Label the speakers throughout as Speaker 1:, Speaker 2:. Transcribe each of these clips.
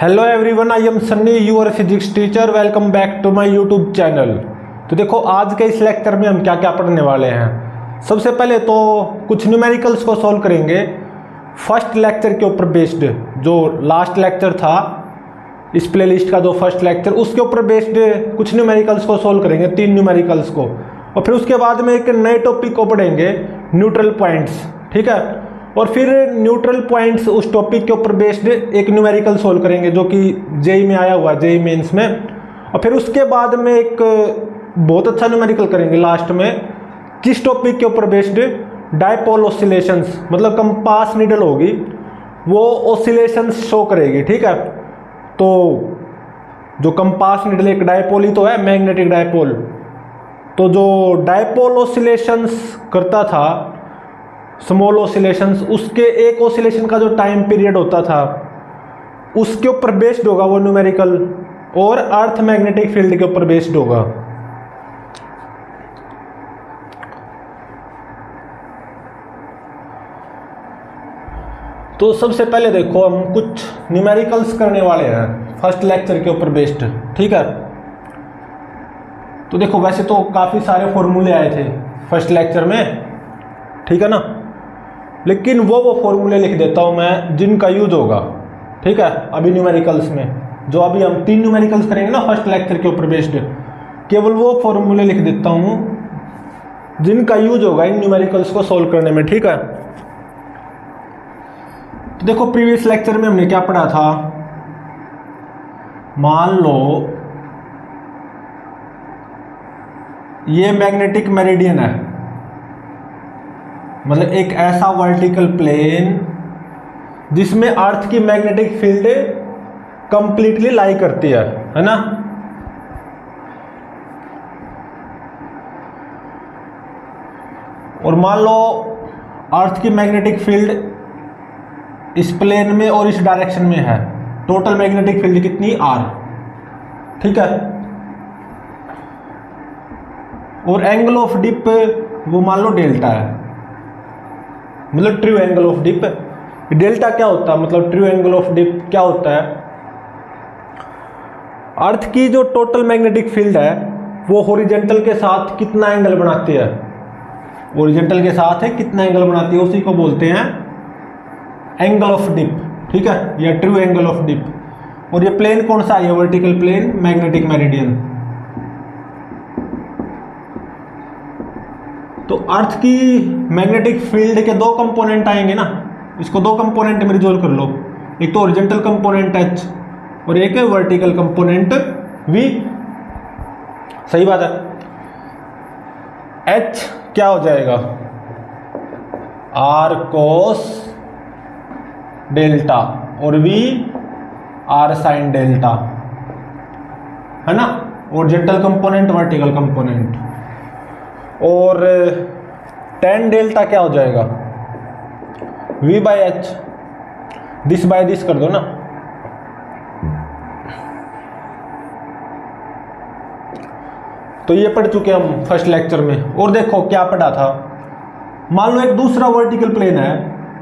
Speaker 1: Hello everyone, I am Sunny, your physics teacher. Welcome back to my YouTube channel. तो देखो आज के इस लेक्चर में हम क्या क्या पढ़ने वाले हैं। सबसे पहले तो कुछ न्यूमेरिकल्स को सॉल्व करेंगे फर्स्ट लेक्चर के ऊपर बेस्ड। जो लास्ट लेक्चर था इस प्लेलिस्ट का, जो फर्स्ट लेक्चर, उसके ऊपर बेस्ड कुछ न्यूमेरिकल्स को सॉल्व करेंगे, 3 न्यूमेरिकल्स को। और फिर उसके बाद में एक नए टॉपिक को पढ़ेंगे, न्यूट्रल पॉइंट्स। ठीक है, और फिर न्यूट्रल पॉइंट्स उस टॉपिक के ऊपर बेस्ड एक न्यूमेरिकल सोल्व करेंगे जो कि जेई में आया हुआ, जेई मेंस में। और फिर उसके बाद में एक बहुत अच्छा न्यूमेरिकल करेंगे लास्ट में, किस टॉपिक के ऊपर बेस्ड, डायपोल ऑसिलेशंस, मतलब कंपास नीडल होगी वो ऑसिलेशंस शो करेगी। ठीक है, तो जो कंपास नीडल एक डायपोल ही तो है, मैग्नेटिक डायपोल। तो जो डायपोल ऑसिलेशंस करता था, स्मॉल ऑसिलेशंस, उसके एक ऑसिलेशन का जो टाइम पीरियड होता था उसके ऊपर बेस्ड होगा वो न्यूमेरिकल, और अर्थ मैग्नेटिक फील्ड के ऊपर बेस्ड होगा। तो सबसे पहले देखो हम कुछ न्यूमेरिकल्स करने वाले हैं फर्स्ट लेक्चर के ऊपर बेस्ड। ठीक है, तो देखो वैसे तो काफ़ी सारे फॉर्मूले आए थे फर्स्ट लेक्चर में, ठीक है ना, लेकिन वो फॉर्मूले लिख देता हूं मैं जिनका यूज होगा। ठीक है, अभी न्यूमेरिकल्स में जो अभी हम 3 न्यूमेरिकल्स करेंगे ना फर्स्ट लेक्चर के ऊपर बेस्ड, केवल वो फॉर्मूले लिख देता हूं जिनका यूज होगा इन न्यूमेरिकल्स को सॉल्व करने में। ठीक है, तो देखो प्रीवियस लेक्चर में हमने क्या पढ़ा था। मान लो ये मैग्नेटिक मेरिडियन है, मतलब एक ऐसा वर्टिकल प्लेन जिसमें अर्थ की मैग्नेटिक फील्ड कंप्लीटली लाई करती है ना। और मान लो अर्थ की मैग्नेटिक फील्ड इस प्लेन में और इस डायरेक्शन में है, टोटल मैग्नेटिक फील्ड कितनी, आर। ठीक है, और एंगल ऑफ डिप वो मान लो डेल्टा है, मतलब true angle of dip. Delta क्या होता है, मतलब ट्रू एंगल ऑफ डिप क्या होता है, अर्थ की जो टोटल मैग्नेटिक फील्ड है वो हॉरिजॉन्टल के साथ कितना एंगल बनाती है, हॉरिजॉन्टल के साथ है कितना एंगल बनाती है, उसी को बोलते हैं एंगल ऑफ डिप। ठीक है, या ट्रू एंगल ऑफ डिप। और ये प्लेन कौन सा है, वर्टिकल प्लेन, मैग्नेटिक मेरिडियन। तो अर्थ की मैग्नेटिक फील्ड के 2 कंपोनेंट आएंगे ना, इसको 2 कंपोनेंट में रिजोल्व कर लो, एक तो हॉरिजॉन्टल कंपोनेंट H और एक है वर्टिकल कंपोनेंट V। सही बात है, H क्या हो जाएगा, R cos डेल्टा, और V R sin डेल्टा, है ना, हॉरिजॉन्टल कंपोनेंट, वर्टिकल कंपोनेंट। और tan डेल्टा क्या हो जाएगा, V by H, this by this कर दो ना। तो ये पढ़ चुके हम फर्स्ट लेक्चर में। और देखो क्या पढ़ा था, मान लो एक दूसरा वर्टिकल प्लेन है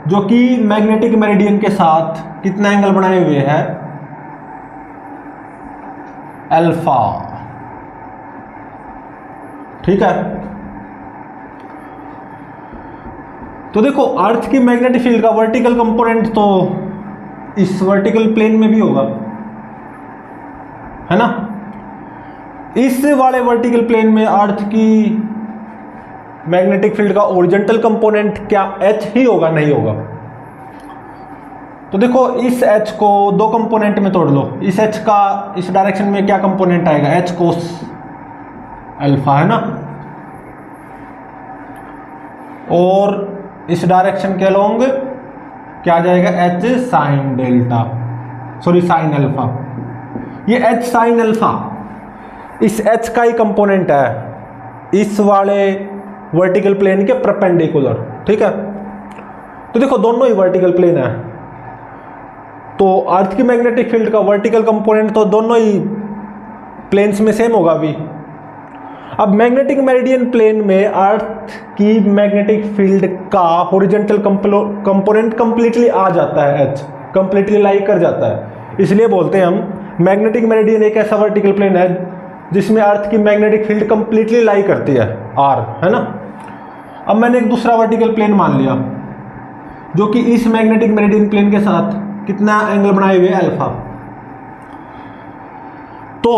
Speaker 1: जो कि मैग्नेटिक मेरिडियन के साथ कितना एंगल बनाए हुए है, अल्फा। ठीक है, तो देखो अर्थ की मैग्नेटिक फील्ड का वर्टिकल कंपोनेंट तो इस वर्टिकल प्लेन में भी होगा, है ना। इस वाले वर्टिकल प्लेन में अर्थ की मैग्नेटिक फील्ड का हॉरिजॉन्टल कंपोनेंट क्या H ही होगा, नहीं होगा। तो देखो इस H को 2 कंपोनेंट में तोड़ लो, इस H का इस डायरेक्शन में क्या कंपोनेंट आएगा, H कोस अल्फा, है ना, और इस डायरेक्शन के अलोंग क्या आ जाएगा, H sine delta, sorry sine alpha. ये H साइन अल्फा इस H का ही कंपोनेंट है इस वाले वर्टिकल प्लेन के परपेंडिकुलर। ठीक है, तो देखो दोनों ही वर्टिकल प्लेन है, तो अर्थ की मैग्नेटिक फील्ड का वर्टिकल कंपोनेंट तो दोनों ही प्लेन्स में सेम होगा भी। अब मैग्नेटिक मेरिडियन प्लेन में अर्थ की मैग्नेटिक फील्ड का हॉरिजॉन्टल कंपोनेंट कंप्लीटली आ जाता है, H कंप्लीटली लाई कर जाता है। इसलिए बोलते हैं हम मैग्नेटिक मेरिडियन एक ऐसा वर्टिकल प्लेन है जिसमें अर्थ की मैग्नेटिक फील्ड कंप्लीटली लाई करती है आर, है ना। अब मैंने एक दूसरा वर्टिकल प्लेन मान लिया जो कि इस मैग्नेटिक मेरिडियन प्लेन के साथ कितना एंगल बनाए हुए अल्फा। तो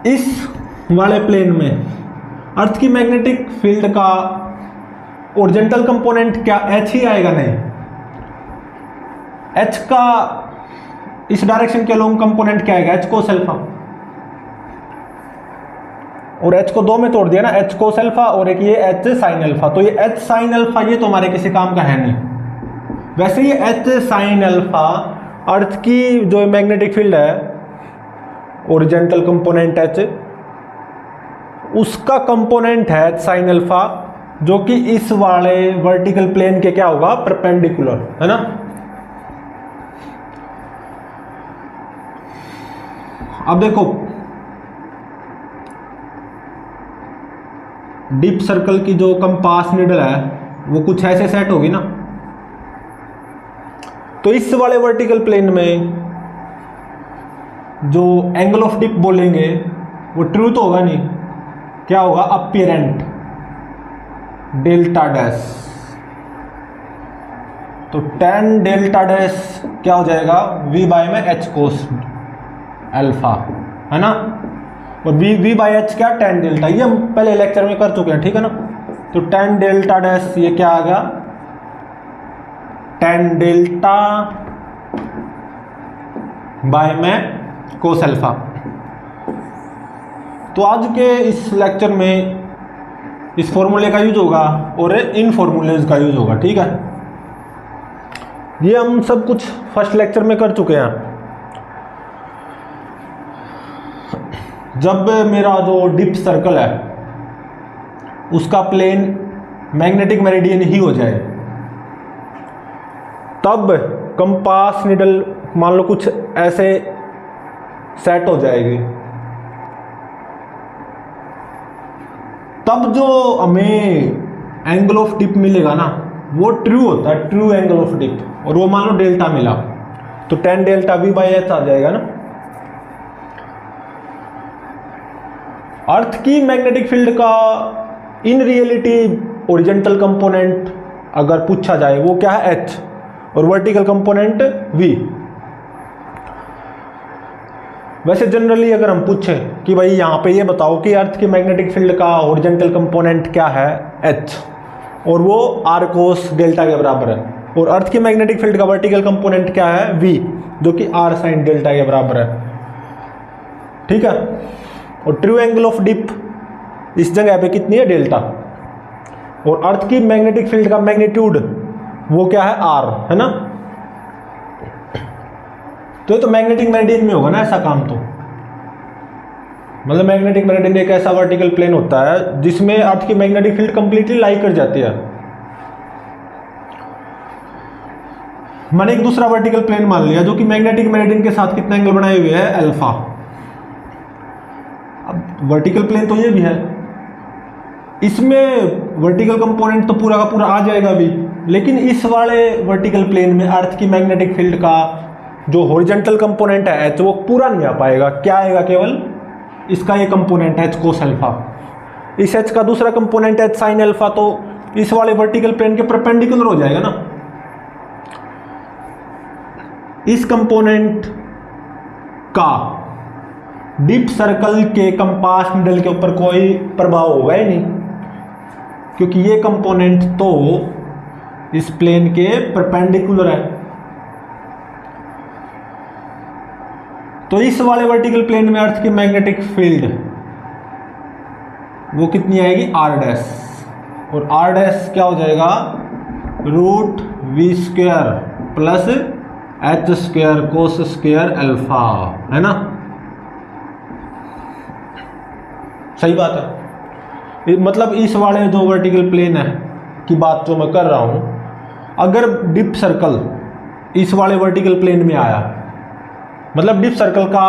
Speaker 1: इस वाले प्लेन में अर्थ की मैग्नेटिक फील्ड का ओरिजेंटल कंपोनेंट क्या एच ही आएगा? नहीं, एच का इस डायरेक्शन के अलोंग कंपोनेंट क्या आएगा? H cos alpha. और एच को दो में तोड़ दिया ना, एच कोस अल्फा और एक ये एच साइन अल्फा। तो ये एच साइन अल्फा ये तो हमारे किसी काम का है नहीं। वैसे ये एच साइन अल्फा अर्थ की जो मैग्नेटिक फील्ड है ओरिजेंटल कंपोनेंट एच, उसका कंपोनेंट है एच साइन अल्फा जो कि इस वाले वर्टिकल प्लेन के क्या होगा? परपेंडिकुलर, है ना। अब देखो डीप सर्कल की जो कंपास नीडल है वो कुछ ऐसे सेट होगी ना। तो इस वाले वर्टिकल प्लेन में जो एंगल ऑफ डिप बोलेंगे वो ट्रू तो होगा नहीं, क्या होगा? Apparent delta dash. तो tan डेल्टा डैश क्या हो जाएगा? v बाय में h कोस अल्फा, है ना। और v बाय h क्या? tan delta. ये हम पहले लेक्चर में कर चुके हैं, ठीक है ना। तो tan डेल्टा डैश ये क्या आ गया? tan डेल्टा बाय में कोस अल्फा। तो आज के इस लेक्चर में इस फॉर्मूले का यूज होगा और इन फॉर्मूलेज का यूज होगा, ठीक है। ये हम सब कुछ फर्स्ट लेक्चर में कर चुके हैं। जब मेरा जो डीप सर्कल है उसका प्लेन मैग्नेटिक मेरिडियन ही हो जाए तब कंपास नीडल मान लो कुछ ऐसे सेट हो जाएगी, तब जो हमें एंगल ऑफ डिप मिलेगा ना वो ट्रू होता है, ट्रू एंगल ऑफ डिप। और वो मान लो डेल्टा मिला तो tan delta v by H आ जाएगा ना। अर्थ की मैग्नेटिक फील्ड का इन रियलिटी ओरिजेंटल कंपोनेंट अगर पूछा जाए वो क्या है? h और वर्टिकल कंपोनेंट v। वैसे जनरली अगर हम पूछें कि भाई यहाँ पे ये बताओ कि अर्थ की मैग्नेटिक फील्ड का ओरिजेंटल कंपोनेंट क्या है? h, और वो r कोस डेल्टा के बराबर है। और अर्थ की मैग्नेटिक फील्ड का वर्टिकल कंपोनेंट क्या है? v, जो कि r साइन डेल्टा के बराबर है, ठीक है। और ट्रू एंगल ऑफ डिप इस जगह पे कितनी है? डेल्टा। और अर्थ की मैग्नेटिक फील्ड का मैग्नीट्यूड वो क्या है? r, है ना। तो ये तो मैग्नेटिक मेरिडियन में होगा ना ऐसा काम। तो मतलब मैग्नेटिक मेरिडियन एक ऐसा वर्टिकल प्लेन होता है जिसमें अर्थ की मैग्नेटिक फील्ड कंप्लीटली लाई कर जाती है। मैंने एक दूसरा वर्टिकल प्लेन मान लिया जो कि मैग्नेटिक मेरिडियन के साथ कितना एंगल बनाए हुए है? अल्फा। अब वर्टिकल प्लेन तो ये भी है, इसमें वर्टिकल कंपोनेंट तो पूरा का पूरा आ जाएगा भी, लेकिन इस वाले वर्टिकल प्लेन में अर्थ की मैग्नेटिक फील्ड का जो हॉरिजॉन्टल कंपोनेंट है एच वो पूरा नहीं आ पाएगा। क्या आएगा? केवल इसका ये कंपोनेंट एच कोस अल्फा। इस एच का दूसरा कंपोनेंट एच साइन अल्फा तो इस वाले वर्टिकल प्लेन के परपेंडिकुलर हो जाएगा ना। इस कंपोनेंट का डीप सर्कल के कंपास नीडल के ऊपर कोई प्रभाव होगा ही नहीं, क्योंकि ये कंपोनेंट तो इस प्लेन के परपेंडिकुलर है। तो इस वाले वर्टिकल प्लेन में अर्थ की मैग्नेटिक फील्ड वो कितनी आएगी? R dash. और आर डैश क्या हो जाएगा? Root V square plus H square cos square alpha, है ना। सही बात है। मतलब इस वाले जो वर्टिकल प्लेन है की बात जो मैं कर रहा हूं, अगर डीप सर्कल इस वाले वर्टिकल प्लेन में आया, मतलब डीप सर्कल का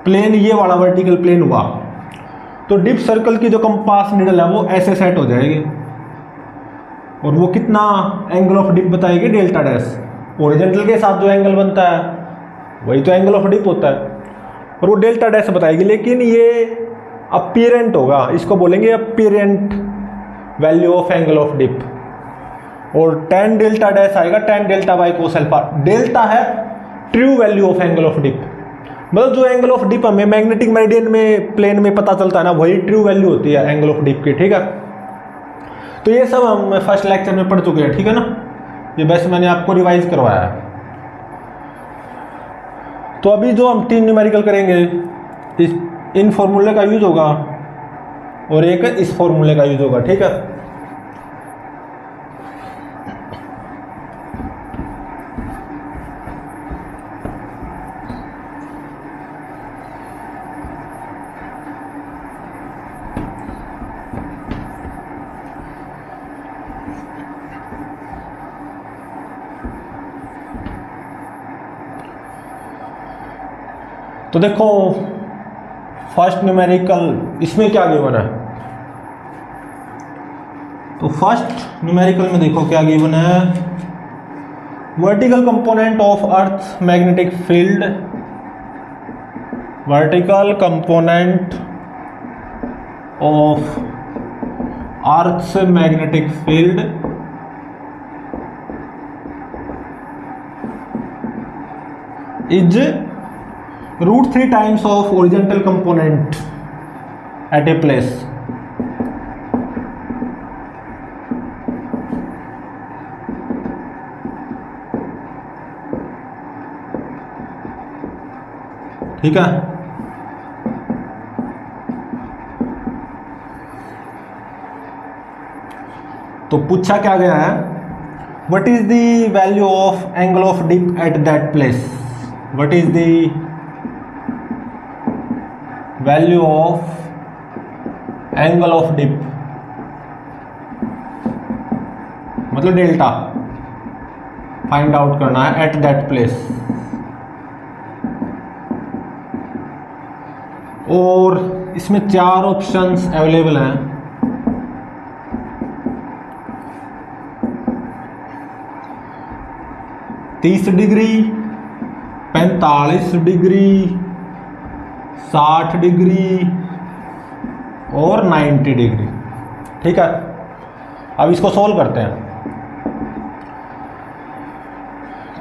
Speaker 1: प्लेन ये वाला वर्टिकल प्लेन हुआ, तो डीप सर्कल की जो कंपास नीडल है वो ऐसे सेट हो जाएगी और वो कितना एंगल ऑफ डिप बताएगी? Delta dash. ओरिजेंटल के साथ जो एंगल बनता है वही तो एंगल ऑफ डिप होता है, और वो डेल्टा डैश बताएगी। लेकिन ये अपीरेंट होगा, इसको बोलेंगे apparent value of angle of dip. और tan डेल्टा डैश आएगा tan delta by cos alpha. Delta है true value of angle of dip, मतलब जो एंगल ऑफ डिप हमें मैग्नेटिक मेरिडियन में प्लेन में पता चलता है ना, वही ट्रू वैल्यू होती है एंगल ऑफ डिप की, ठीक है। तो ये सब हम फर्स्ट लेक्चर में पढ़ चुके हैं, ठीक है ना। ये बस मैंने आपको रिवाइज करवाया है। तो अभी जो हम 3 न्यूमेरिकल करेंगे, इन फॉर्मूले का यूज होगा और एक इस फॉर्मूले का यूज होगा, ठीक है। तो देखो फर्स्ट न्यूमेरिकल इसमें क्या गिवन है। तो फर्स्ट न्यूमेरिकल में देखो क्या गिवन है। Vertical component of earth magnetic field, vertical component of earth magnetic field is √3 times of horizontal component at a place। ठीक है। तो पूछा क्या गया है, what is the value of angle of dip at that place. What is the value of angle of dip, मतलब delta find out करना है एट दैट प्लेस। और इसमें 4 ऑप्शंस अवेलेबल हैं। तीस डिग्री, 45 डिग्री, 60 डिग्री और 90 डिग्री, ठीक है। अब इसको सॉल्व करते हैं।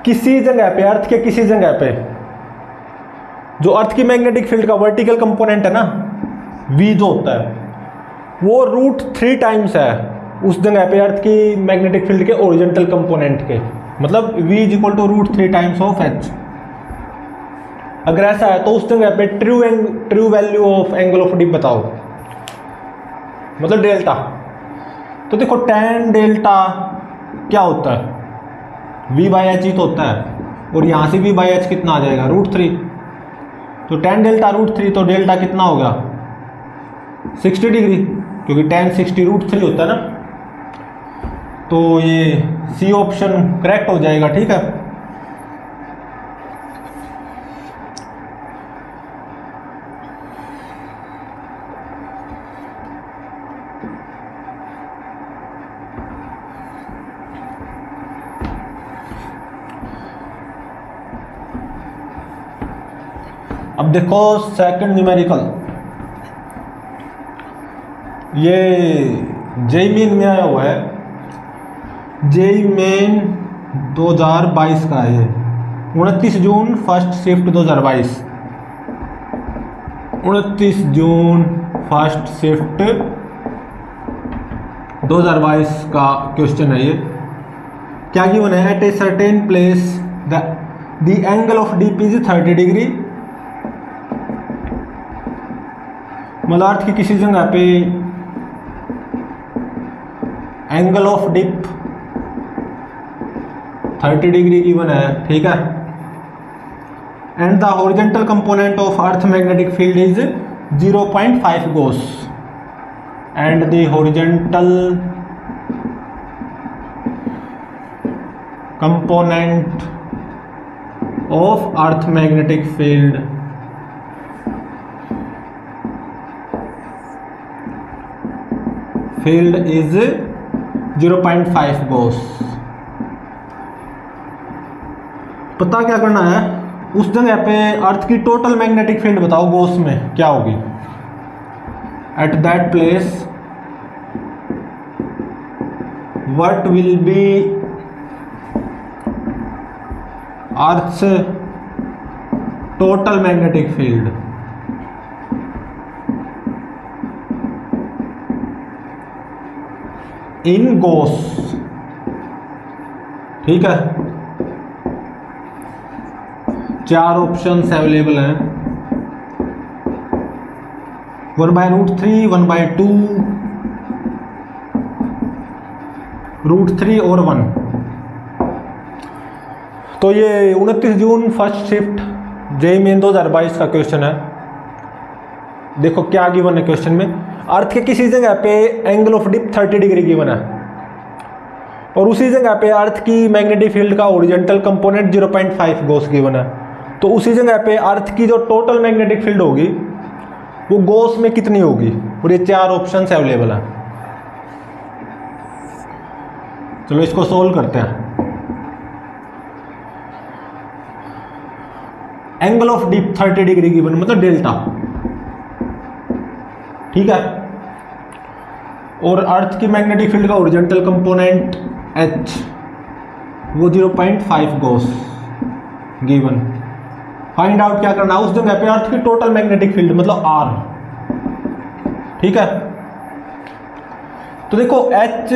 Speaker 1: किसी जगह पे, अर्थ के किसी जगह पे, जो अर्थ की मैग्नेटिक फील्ड का वर्टिकल कंपोनेंट है ना, V जो होता है, वो √3 टाइम्स है उस जगह पे अर्थ की मैग्नेटिक फील्ड के ओरिजेंटल कंपोनेंट के, मतलब V is equal to √3 times of H। अगर ऐसा है तो उस जगह पे true value of angle of dip बताओ, मतलब डेल्टा। तो देखो tan डेल्टा क्या होता है, V/H ही तो होता है, और यहाँ से V/H कितना आ जाएगा √3। तो tan डेल्टा √3, तो डेल्टा कितना होगा 60 डिग्री, क्योंकि tan 60 √3 होता है ना। तो ये सी ऑप्शन करेक्ट हो जाएगा, ठीक है। अब देखो सेकंड न्यूमेरिकल, ये जेई मेन में आया हुआ है। जेई मेन 2022 का है, 29 June first shift 2022। 29 June first shift 2022 का क्वेश्चन है ये। क्या गिवन है, at a certain place the angle of dip is 30 degree. मतलब अर्थ की किसी जगह पे angle of dip 30 degree given है, ठीक है। And the horizontal component of earth magnetic field is 0.5 gauss, and the horizontal component of earth magnetic field is 0.5 gauss. पता क्या करना है, उस जगह पे अर्थ की टोटल मैग्नेटिक फील्ड बताओ गॉस में क्या होगी। At that place what will be earth's total magnetic field. In gauss, ठीक है। 4 ऑप्शंस अवेलेबल हैं, 1/√3, 1/2, √3 और 1। तो ये 29 June first shift JEE main 2022 का क्वेश्चन है। देखो क्या गिवन है क्वेश्चन में, अर्थ के किसी जगह पे angle of dip 30 degree given है और उसी जगह पे अर्थ की मैग्नेटिक फील्ड का ओरिजेंटल कंपोनेंट 0.5 गॉस गिवन है। तो उसी जगह पे अर्थ की जो टोटल मैग्नेटिक फील्ड होगी वो गॉस में कितनी होगी, और ये 4 ऑप्शंस अवेलेबल है। चलो इसको सोल्व करते हैं। Angle of dip 30 degree given, मतलब डेल्टा, ठीक है। और अर्थ की मैग्नेटिक फील्ड का ओरिजेंटल कंपोनेंट H, वो 0.5 गॉस गिवन। फाइंड आउट क्या करना है, उस जगह पे अर्थ की टोटल मैग्नेटिक फील्ड मतलब R, ठीक है। तो देखो H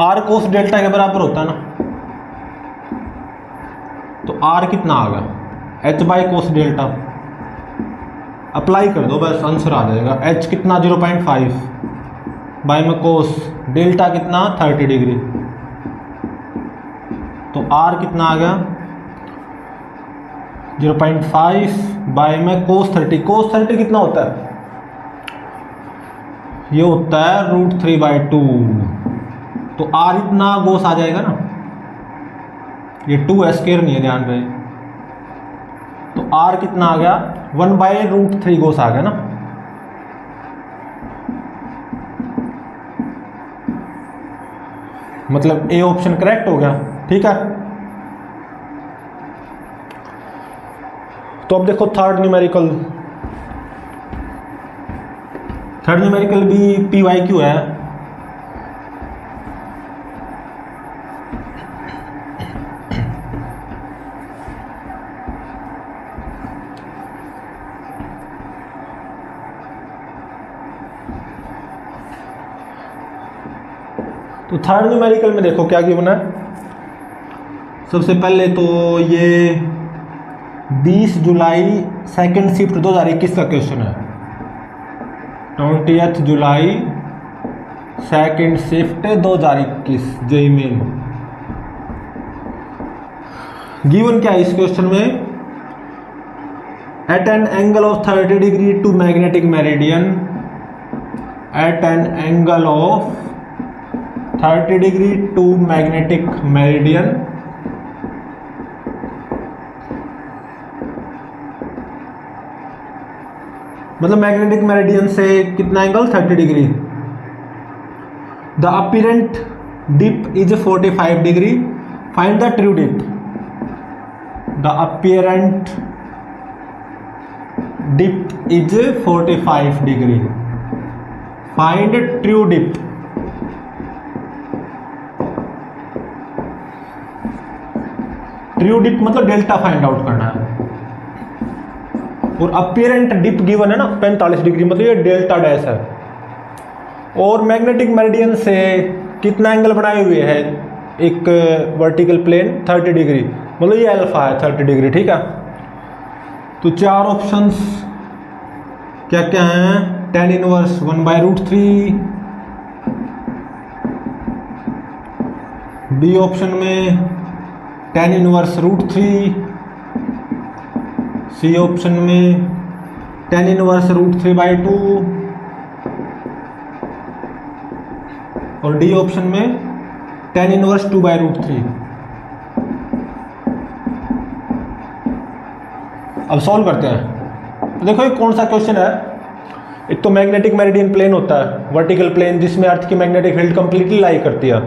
Speaker 1: R कोस डेल्टा के बराबर होता है ना, तो R कितना आ गया, H by cos delta. Apply कर दो बस आंसर आ जाएगा। H कितना 0.5 बाई में कोस डेल्टा कितना 30 डिग्री, तो R कितना आ गया 0.5 बाई में कोस 30। कोस 30 कितना होता है, ये होता है √3/2। तो R इतना गोस आ जाएगा ना, ये 2 स्क्वायर नहीं है, ध्यान रहे। तो R कितना आ गया 1/√3 गोस आ गया ना। मतलब ए ऑप्शन करेक्ट हो गया, ठीक है। तो अब देखो थर्ड न्यूमेरिकल भी PYQ है। तो थर्ड न्यूमेरिकल में देखो क्या गिवन है। सबसे पहले तो ये 20 जुलाई सेकेंड शिफ्ट 2021 का क्वेश्चन है। 20 जुलाई second shift 2021 JEE Main. Given क्या है इस क्वेश्चन में, at an angle of 30 degree to magnetic meridian, at an angle of 30 degree to magnetic meridian, मतलब मैग्नेटिक मेरिडियन से कितना angle 30 degree. The apparent dip is 45 degree, find the true dip. The apparent dip is 45 degree, find true dip. True dip मतलब delta find out करना है, और apparent dip given है ना 45 degree, मतलब ये डेल्टा डैश है। और मैग्नेटिक मेरिडियन से कितना एंगल बनाए हुए है, एक वर्टिकल प्लेन 30 डिग्री, मतलब ये अल्फा है 30 डिग्री, ठीक है। तो 4 ऑप्शंस क्या क्या हैं, tan इनवर्स 1/√3, बी ऑप्शन में tan इनवर्स √3, सी ऑप्शन में tan इनवर्स √3/2 और डी ऑप्शन में tan इनवर्स 2/√3। अब सॉल्व करते हैं। तो देखो ये कौन सा क्वेश्चन है। एक तो मैग्नेटिक मेरिडियन प्लेन होता है, वर्टिकल प्लेन, जिसमें अर्थ की मैग्नेटिक फील्ड कंप्लीटली लाई करती है,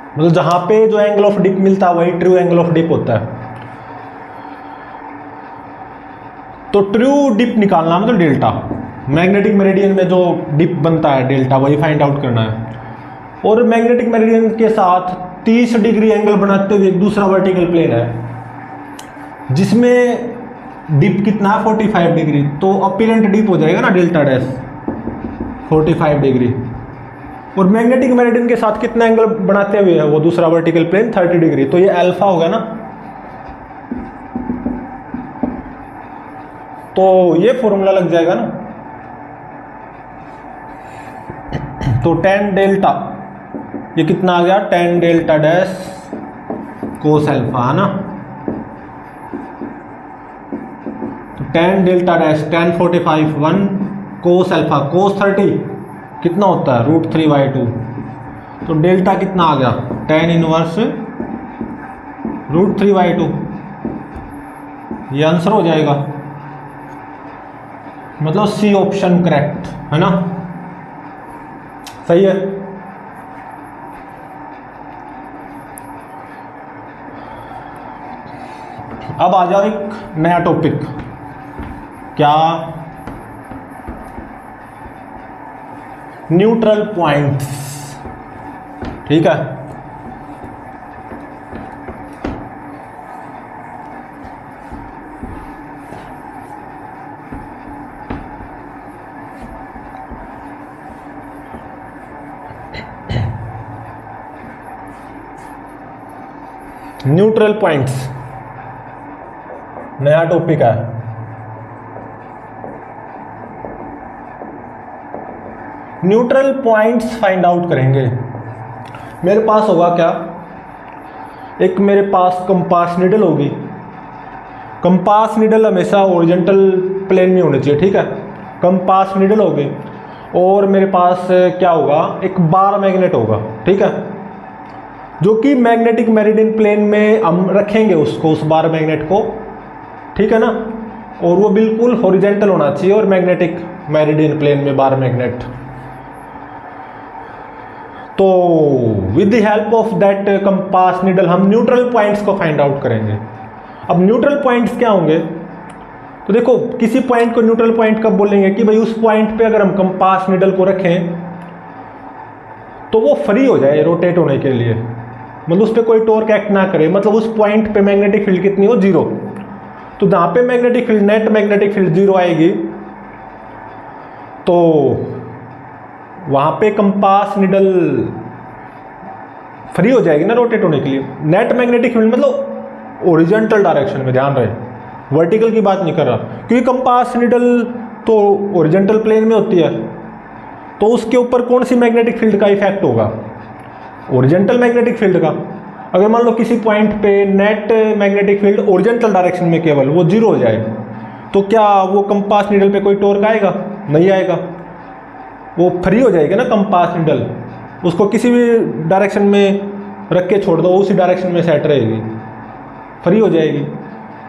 Speaker 1: मतलब जहां पे जो एंगल ऑफ डिप मिलता है वही ट्रू एंगल ऑफ डिप होता है। तो ट्रू डिप निकालना मतलब डेल्टा, मैग्नेटिक मेरिडियन में जो डिप बनता है डेल्टा वही फाइंड आउट करना है। और मैग्नेटिक मेरिडियन के साथ 30 डिग्री एंगल बनाते हुए एक दूसरा वर्टिकल प्लेन है जिसमें डिप कितना है 45 डिग्री, तो अपीरेंट डिप हो जाएगा ना डेल्टा डैश 45 डिग्री। और मैग्नेटिक मेरिडियन के साथ कितना एंगल बनाते हुए है वो दूसरा वर्टिकल प्लेन 30 डिग्री, तो ये अल्फा होगा ना। तो ये फॉर्मूला लग जाएगा ना। तो tan डेल्टा ये कितना आ गया, tan delta dash cos alpha है ना। तो tan delta dash tan 45 1 cos alpha cos 30 कितना होता है √3/2। तो डेल्टा कितना आ गया tan इनवर्स √3/2, ये आंसर हो जाएगा। मतलब सी ऑप्शन करेक्ट है ना, सही है। अब आ जाओ एक नया टॉपिक, क्या, न्यूट्रल पॉइंट्स। ठीक है, न्यूट्रल पॉइंट्स नया टॉपिक है। न्यूट्रल पॉइंट्स फाइंड आउट करेंगे। मेरे पास होगा क्या, एक मेरे पास कंपास निडल होगी। कंपास निडल हमेशा ओरिजेंटल प्लेन में होनी चाहिए, ठीक है। कंपास निडल होगी और मेरे पास क्या होगा, एक बार मैग्नेट होगा, ठीक है, जो कि मैग्नेटिक मेरिडियन प्लेन में हम रखेंगे उसको, उस बार मैग्नेट को, ठीक है ना। और वो बिल्कुल हॉरिजेंटल होना चाहिए और मैग्नेटिक मेरिडियन प्लेन में बार मैग्नेट। तो with the help of that compass needle हम न्यूट्रल पॉइंट्स को फाइंड आउट करेंगे। अब न्यूट्रल पॉइंट्स क्या होंगे, तो देखो किसी पॉइंट को न्यूट्रल पॉइंट कब बोलेंगे कि भाई उस पॉइंट पे अगर हम कंपास नीडल को रखें तो वो फ्री हो जाए रोटेट होने के लिए, मतलब उस पर कोई टॉर्क एक्ट ना करे, मतलब उस पॉइंट पे मैग्नेटिक फील्ड कितनी हो, 0। तो जहाँ पे magnetic field, net magnetic field 0 आएगी तो वहाँ पे कंपास निडल फ्री हो जाएगी ना रोटेट होने के लिए। नेट मैग्नेटिक फील्ड मतलब ओरिजेंटल डायरेक्शन में, ध्यान रहे वर्टिकल की बात नहीं कर रहा, क्योंकि कंपास निडल तो ओरिजेंटल प्लेन में होती है, तो उसके ऊपर कौन सी मैग्नेटिक फील्ड का इफेक्ट होगा, ओरिजेंटल मैग्नेटिक फील्ड का। अगर मान लो किसी पॉइंट पे net magnetic field horizontal direction में केवल वो 0 हो जाए, तो क्या वो कंपास निडल पे कोई टॉर्क आएगा, नहीं आएगा, वो फ्री हो जाएगी ना कंपास निडल, उसको किसी भी डायरेक्शन में रख के छोड़ दो उसी डायरेक्शन में सेट रहेगी, फ्री हो जाएगी।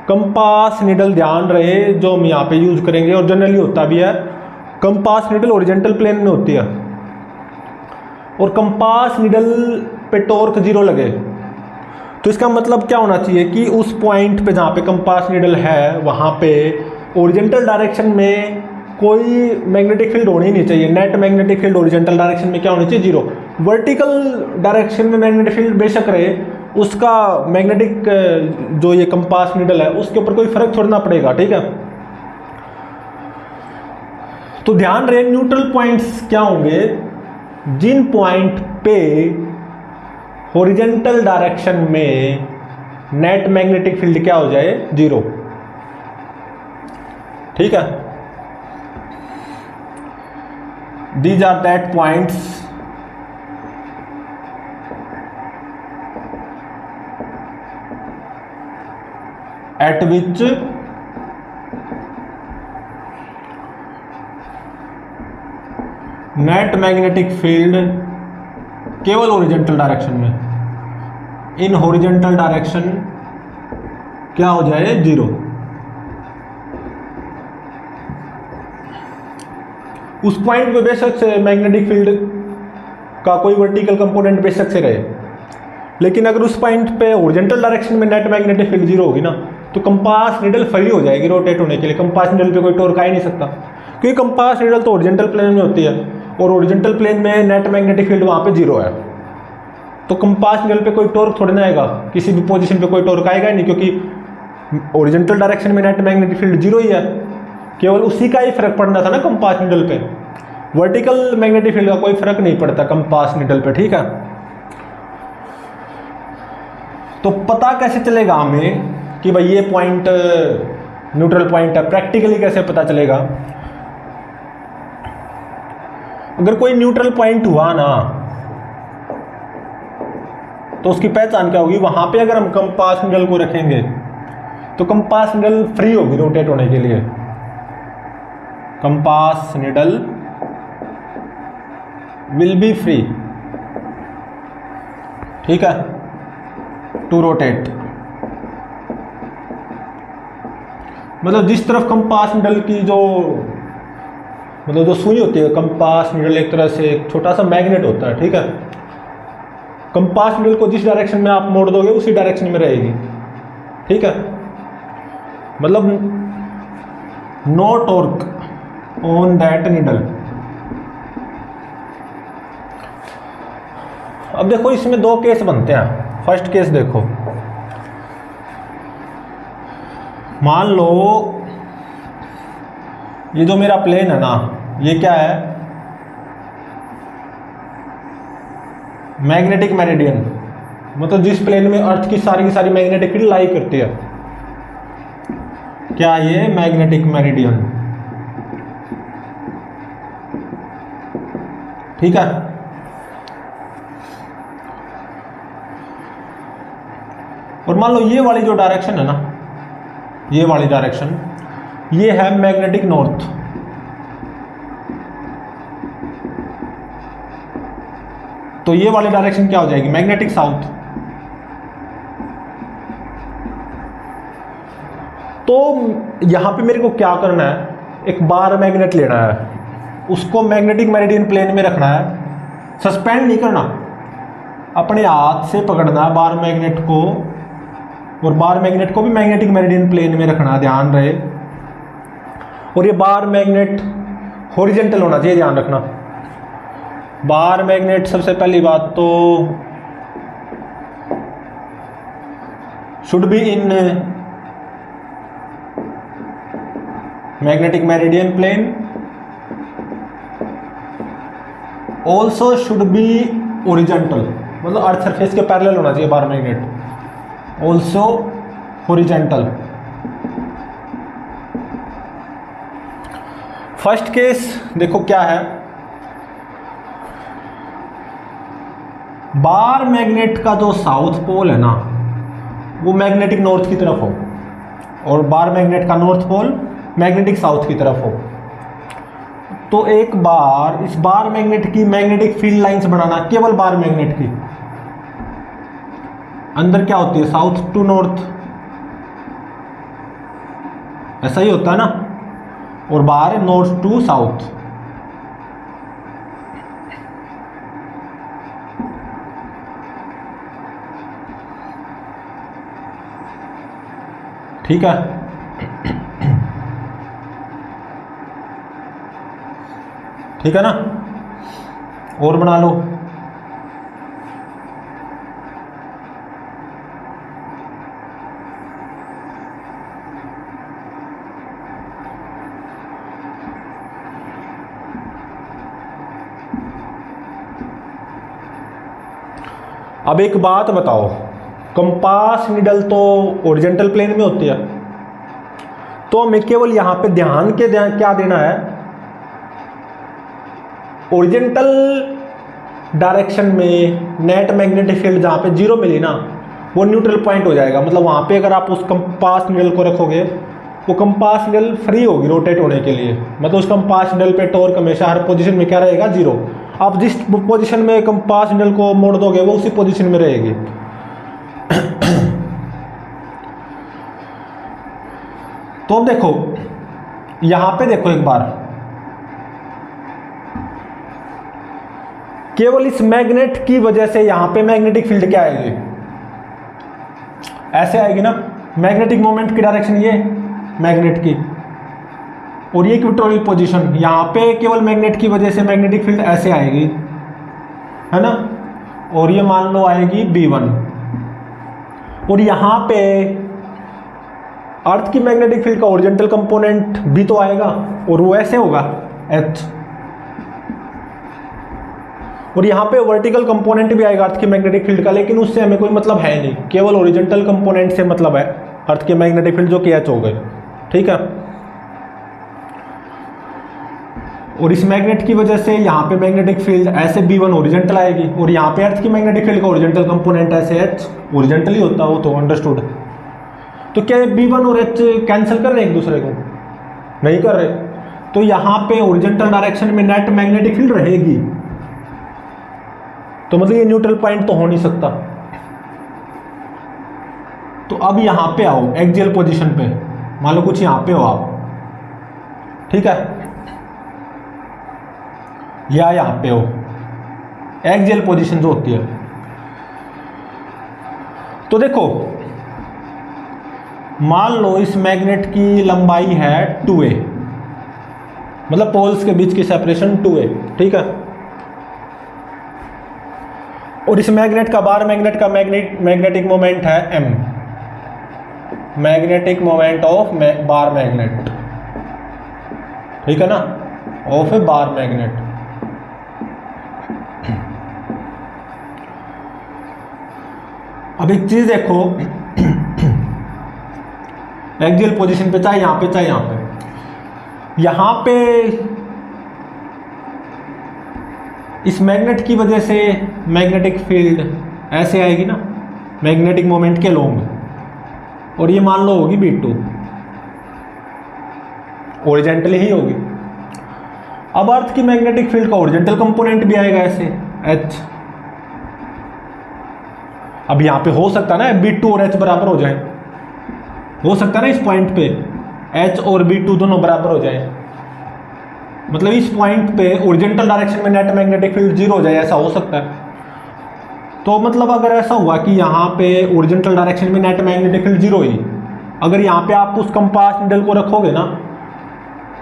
Speaker 1: कंपास निडल ध्यान रहे जो हम यहाँ पे यूज करेंगे, और जनरली होता भी है, कंपास निडल ओरिजेंटल प्लेन में होती है और कंपास निडल पे टॉर्क 0 लगे, तो इसका मतलब क्या होना चाहिए कि उस पॉइंट पे जहाँ पे कंपास निडल है वहाँ पे ओरिजेंटल डायरेक्शन में कोई मैग्नेटिक फील्ड होनी नहीं चाहिए। Net magnetic field horizontal direction में क्या होनी चाहिए, 0। वर्टिकल डायरेक्शन में मैग्नेटिक फील्ड बेशक रहे, उसका मैग्नेटिक जो ये कंपास निडल है उसके ऊपर कोई फर्क छोड़ना पड़ेगा, ठीक है। तो ध्यान रहे न्यूट्रल पॉइंट्स क्या होंगे, जिन पॉइंट पे हॉरिजेंटल डायरेक्शन में नेट मैग्नेटिक फील्ड क्या हो जाए, 0, ठीक है। These are that points at which net magnetic field केवल ओरिजेंटल डायरेक्शन में, इन हॉरिजेंटल डायरेक्शन क्या हो जाए, 0। उस पॉइंट पे बेशक से मैग्नेटिक फील्ड का कोई वर्टिकल कंपोनेंट बेशक से रहे, लेकिन अगर उस पॉइंट पे ओरिजेंटल डायरेक्शन में नेट मैग्नेटिक फील्ड 0 होगी ना, तो कंपास नीडल फ्री हो जाएगी रोटेट होने के लिए। कंपास नीडल पे कोई टॉर्क आ ही नहीं सकता, क्योंकि कंपास नीडल तो ओरिजेंटल प्लेन में होती है और ओरिजेंटल प्लेन में नेट मैग्नेटिक फील्ड वहाँ पे 0 है। तो कंपास नीडल पे कोई टॉर्क थोड़ी ना आएगा, किसी भी पोजीशन पे कोई टॉर्क आएगा ही नहीं, क्योंकि ओरिजेंटल डायरेक्शन में नेट मैग्नेटिक फील्ड 0 ही है। केवल उसी का ही फर्क पड़ना था ना कंपास नीडल पे, वर्टिकल मैग्नेटिक फील्ड का कोई फर्क नहीं पड़ता कंपास नीडल पे, ठीक है। तो पता कैसे चलेगा हमें कि भाई ये पॉइंट न्यूट्रल पॉइंट है? प्रैक्टिकली कैसे पता चलेगा? अगर कोई न्यूट्रल पॉइंट हुआ ना तो उसकी पहचान क्या होगी? वहां पे अगर हम कंपास नीडल को रखेंगे तो कंपास नीडल फ्री होगी रोटेट होने के लिए। Compass needle will be free, ठीक है, टू रोटेट। मतलब जिस तरफ कंपास नीडल की जो मतलब जो सुई होती है, कंपास नीडल एक तरह से एक छोटा सा मैग्नेट होता है, ठीक है। कंपास नीडल को जिस डायरेक्शन में आप मोड़ दोगे उसी डायरेक्शन में रहेगी, ठीक है। मतलब no torque on that needle. अब देखो इसमें दो केस बनते हैं। फर्स्ट केस देखो, मान लो ये जो मेरा प्लेन है ना, ये क्या है? Magnetic meridian. मतलब जिस प्लेन में अर्थ की सारी मैग्नेटिक फील्ड लाई करती है, क्या ये मैग्नेटिक मेरिडियन, ठीक है। और मान लो ये वाली जो डायरेक्शन है ना, ये वाली डायरेक्शन, ये है मैग्नेटिक नॉर्थ। तो ये वाली डायरेक्शन क्या हो जाएगी? Magnetic south. तो यहां पे मेरे को क्या करना है? एक बार मैग्नेट लेना है, उसको मैग्नेटिक मेरिडियन प्लेन में रखना है, सस्पेंड नहीं करना, अपने हाथ से पकड़ना है बार मैग्नेट को, और बार मैग्नेट को भी मैग्नेटिक मेरिडियन प्लेन में रखना, ध्यान रहे। और ये बार मैग्नेट हॉरिजॉन्टल होना चाहिए, ध्यान रखना। बार मैग्नेट सबसे पहली बात तो should be in magnetic meridian plane, also should be horizontal, मतलब अर्थ सरफेस के पैरेलल होना चाहिए bar magnet, also horizontal. First case देखो क्या है, बार मैग्नेट का जो साउथ पोल है ना वो मैग्नेटिक नॉर्थ की तरफ हो, और बार मैग्नेट का नॉर्थ पोल मैग्नेटिक साउथ की तरफ हो। तो एक बार इस बार मैग्नेट की मैग्नेटिक फील्ड लाइंस बनाना, केवल बार मैग्नेट की। अंदर क्या होती है? साउथ टू नॉर्थ, ऐसा ही होता है ना, और बाहर है नॉर्थ टू साउथ। ठीक है, ठीक है ना, और बना लो। अब एक बात बताओ, कंपास निडल तो ओरिजेंटल प्लेन में होती है, तो हमें केवल यहां पे ध्यान क्या देना है? ओरिजेंटल डायरेक्शन में नेट मैग्नेटिक फील्ड जहां पे 0 मिली ना, वो न्यूट्रल पॉइंट हो जाएगा। मतलब वहां पे अगर आप उस कंपास निडल को रखोगे, वो कंपास निडल फ्री होगी रोटेट होने के लिए। मतलब उस कंपास निडल पे टॉर्क हमेशा हर पोजीशन में क्या रहेगा? 0। आप जिस पोजीशन में कंपास निडल को मोड़ दोगे वो उसी पोजीशन में रहेगी। तो अब देखो, यहां पे देखो एक बार, केवल इस मैग्नेट की वजह से यहां पे मैग्नेटिक फील्ड क्या आएगी? ऐसे आएगी ना, मैग्नेटिक मोमेंट की डायरेक्शन ये मैग्नेट की, और ये इक्वेटोरियल पोजीशन, यहाँ पे केवल मैग्नेट की वजह से मैग्नेटिक फील्ड ऐसे आएगी, है ना, और ये मान लो आएगी B1, और यहाँ पे अर्थ की मैग्नेटिक फील्ड का ओरिजेंटल कंपोनेंट भी तो आएगा, और वो ऐसे होगा H, और यहाँ पे वर्टिकल कंपोनेंट भी आएगा अर्थ की मैग्नेटिक फील्ड का, लेकिन उससे हमें कोई मतलब है नहीं, केवल ओरिजेंटल कंपोनेंट से मतलब है अर्थ की मैग्नेटिक फील्ड जो कि H हो गए, ठीक है। और इस मैग्नेट की वजह से यहाँ पे मैग्नेटिक फील्ड ऐसे B1 ओरिजेंटल आएगी, और यहाँ पे अर्थ की मैग्नेटिक फील्ड का ओरिजेंटल कंपोनेंट ऐसे H ओरिजेंटल ही होता है, वो तो अंडरस्टूड। तो क्या B1 और H कैंसिल कर रहे हैं एक दूसरे को? नहीं कर रहे। तो यहाँ पे ओरिजेंटल डायरेक्शन में नेट मैग्नेटिक फील्ड रहेगी, तो मतलब ये न्यूट्रल पॉइंट तो हो नहीं सकता। तो अब यहाँ पे आओ एक्सियल पोजीशन पे, मान लो कुछ यहाँ पे हो आप, ठीक है, या यहाँ पे हो, एक्सियल पोजीशन जो होती है। तो देखो मान लो इस मैग्नेट की लंबाई है 2a, मतलब पोल्स के बीच की सेपरेशन 2a, ठीक है, और इस मैग्नेट का बार मैग्नेट का मैग्नेटिक मोमेंट है m, magnetic moment of bar magnet, ठीक है ना, ऑफ ए बार मैग्नेट। अब एक चीज देखो, एक्सियल पोजीशन पे चाहे यहां पे चाहे यहां पे, यहां पे इस मैग्नेट की वजह से मैग्नेटिक फील्ड ऐसे आएगी ना मैग्नेटिक मोमेंट के लॉन्ग, और ये मान लो होगी B2, ओरिजेंटली ही होगी। अब अर्थ की मैग्नेटिक फील्ड का ओरिजेंटल कंपोनेंट भी आएगा ऐसे H। अब यहां पे हो सकता है ना B2 और H बराबर हो जाए, हो सकता है ना इस पॉइंट पे H और B2 दोनों बराबर हो जाए, मतलब इस पॉइंट पे ओरिजेंटल डायरेक्शन में नेट मैग्नेटिक फील्ड 0 हो जाए, ऐसा हो सकता है। तो मतलब अगर ऐसा हुआ कि यहाँ पे ओरिजेंटल डायरेक्शन में नेट मैग्नेटिक फील्ड 0 ही, अगर यहाँ पे आप उस कंपास निडल को रखोगे ना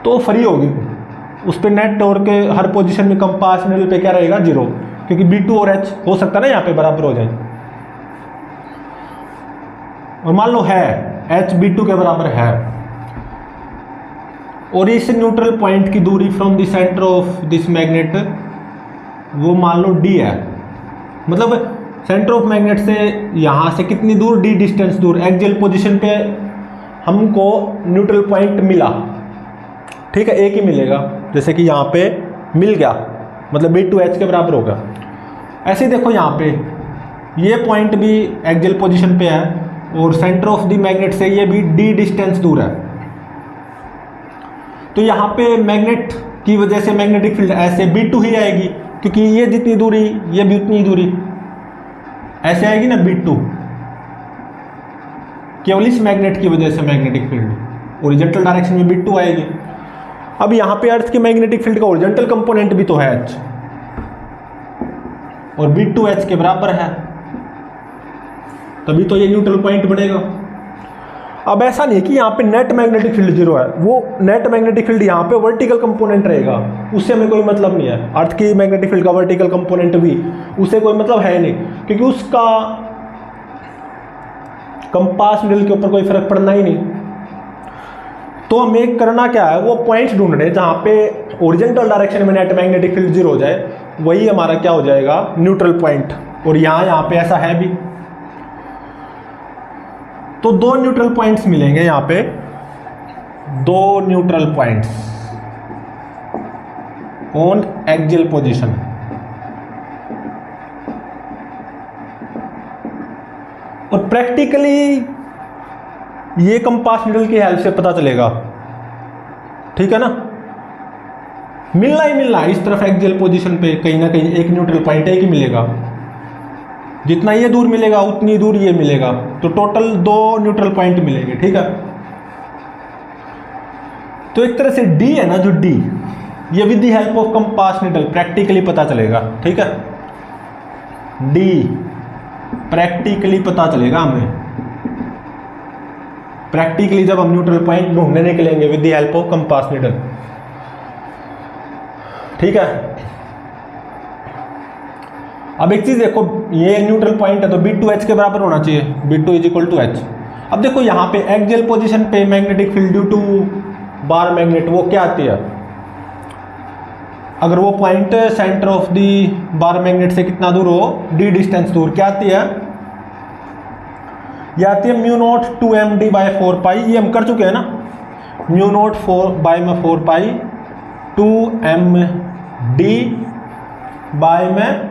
Speaker 1: तो फ्री होगी, उस पर नेट और के हर पोजीशन में कंपास निडल पे क्या रहेगा 0, क्योंकि B2 और H हो सकता है ना यहाँ पे बराबर हो जाए। और मान लो है H B2 के बराबर है, और इस न्यूट्रल पॉइंट की दूरी from the center of this magnet वो मान लो D है, मतलब सेंटर ऑफ मैग्नेट से यहाँ से कितनी दूर, D डिस्टेंस दूर। एक्सियल पोजीशन पे हमको न्यूट्रल पॉइंट मिला, ठीक है, एक ही मिलेगा, जैसे कि यहाँ पे मिल गया, मतलब B2H के बराबर होगा। ऐसे ही देखो यहाँ पे ये पॉइंट भी एक्सियल पोजीशन पे है, और सेंटर ऑफ द मैग्नेट से ये भी D डिस्टेंस दूर है। तो यहाँ पे मैग्नेट की वजह से मैग्नेटिक फील्ड ऐसे B2 ही आएगी, क्योंकि ये जितनी दूरी ये भी उतनी ही दूरी ऐसे आएगी ना B2, केवल इस मैग्नेट की वजह से मैग्नेटिक फील्ड ओरिजेंटल डायरेक्शन में B2 आएगी। अब यहाँ पे अर्थ की मैग्नेटिक फील्ड का ओरिजेंटल कंपोनेंट भी तो है H, और B2H के बराबर है, तभी तो ये न्यूट्रल पॉइंट बनेगा। अब ऐसा नहीं कि यहाँ पे नेट मैग्नेटिक फील्ड 0 है, वो नेट मैग्नेटिक फील्ड यहाँ पे वर्टिकल कंपोनेंट रहेगा, उससे हमें कोई मतलब नहीं है। अर्थ की मैग्नेटिक फील्ड का वर्टिकल कंपोनेंट भी, उससे कोई मतलब है नहीं, क्योंकि उसका कंपास निडल के ऊपर कोई फर्क पड़ना ही नहीं। तो हमें करना क्या है, वो पॉइंट्स ढूंढने जहाँ पे ओरिजेंटल डायरेक्शन में नेट मैग्नेटिक फील्ड 0 हो जाए, वही हमारा क्या हो जाएगा, न्यूट्रल पॉइंट। और यहाँ पे ऐसा है भी, तो दो न्यूट्रल पॉइंट्स मिलेंगे यहाँ पे, दो neutral points on axial position. और प्रैक्टिकली ये कंपास निडल की हेल्प से पता चलेगा, ठीक है ना, मिलना ही मिलना इस तरफ एक्सियल पोजीशन पे कहीं ना कहीं एक न्यूट्रल पॉइंट एक ही मिलेगा, जितना ये दूर मिलेगा उतनी दूर ये मिलेगा, तो टोटल दो न्यूट्रल पॉइंट मिलेंगे, ठीक है। तो एक तरह से D है ना, जो D ये with the help of compass needle practically पता चलेगा, ठीक है, D प्रैक्टिकली पता चलेगा हमें। प्रैक्टिकली जब हम न्यूट्रल पॉइंट ढूंढने निकलेंगे with the help of compass needle. ठीक है, अब एक चीज देखो, ये न्यूट्रल पॉइंट है तो B2H के बराबर होना चाहिए, B2 is equal to H। अब देखो यहाँ पे एक्सियल पोजीशन पे magnetic field due to bar magnet वो क्या आती है, अगर वो point center of the bar magnet से कितना दूर हो, d डिस्टेंस दूर, क्या आती है, ये आती है म्यू नॉट 2md बाई 4 पाई। ये हम कर चुके हैं ना, म्यू नॉट 4 पाई 2md बाय में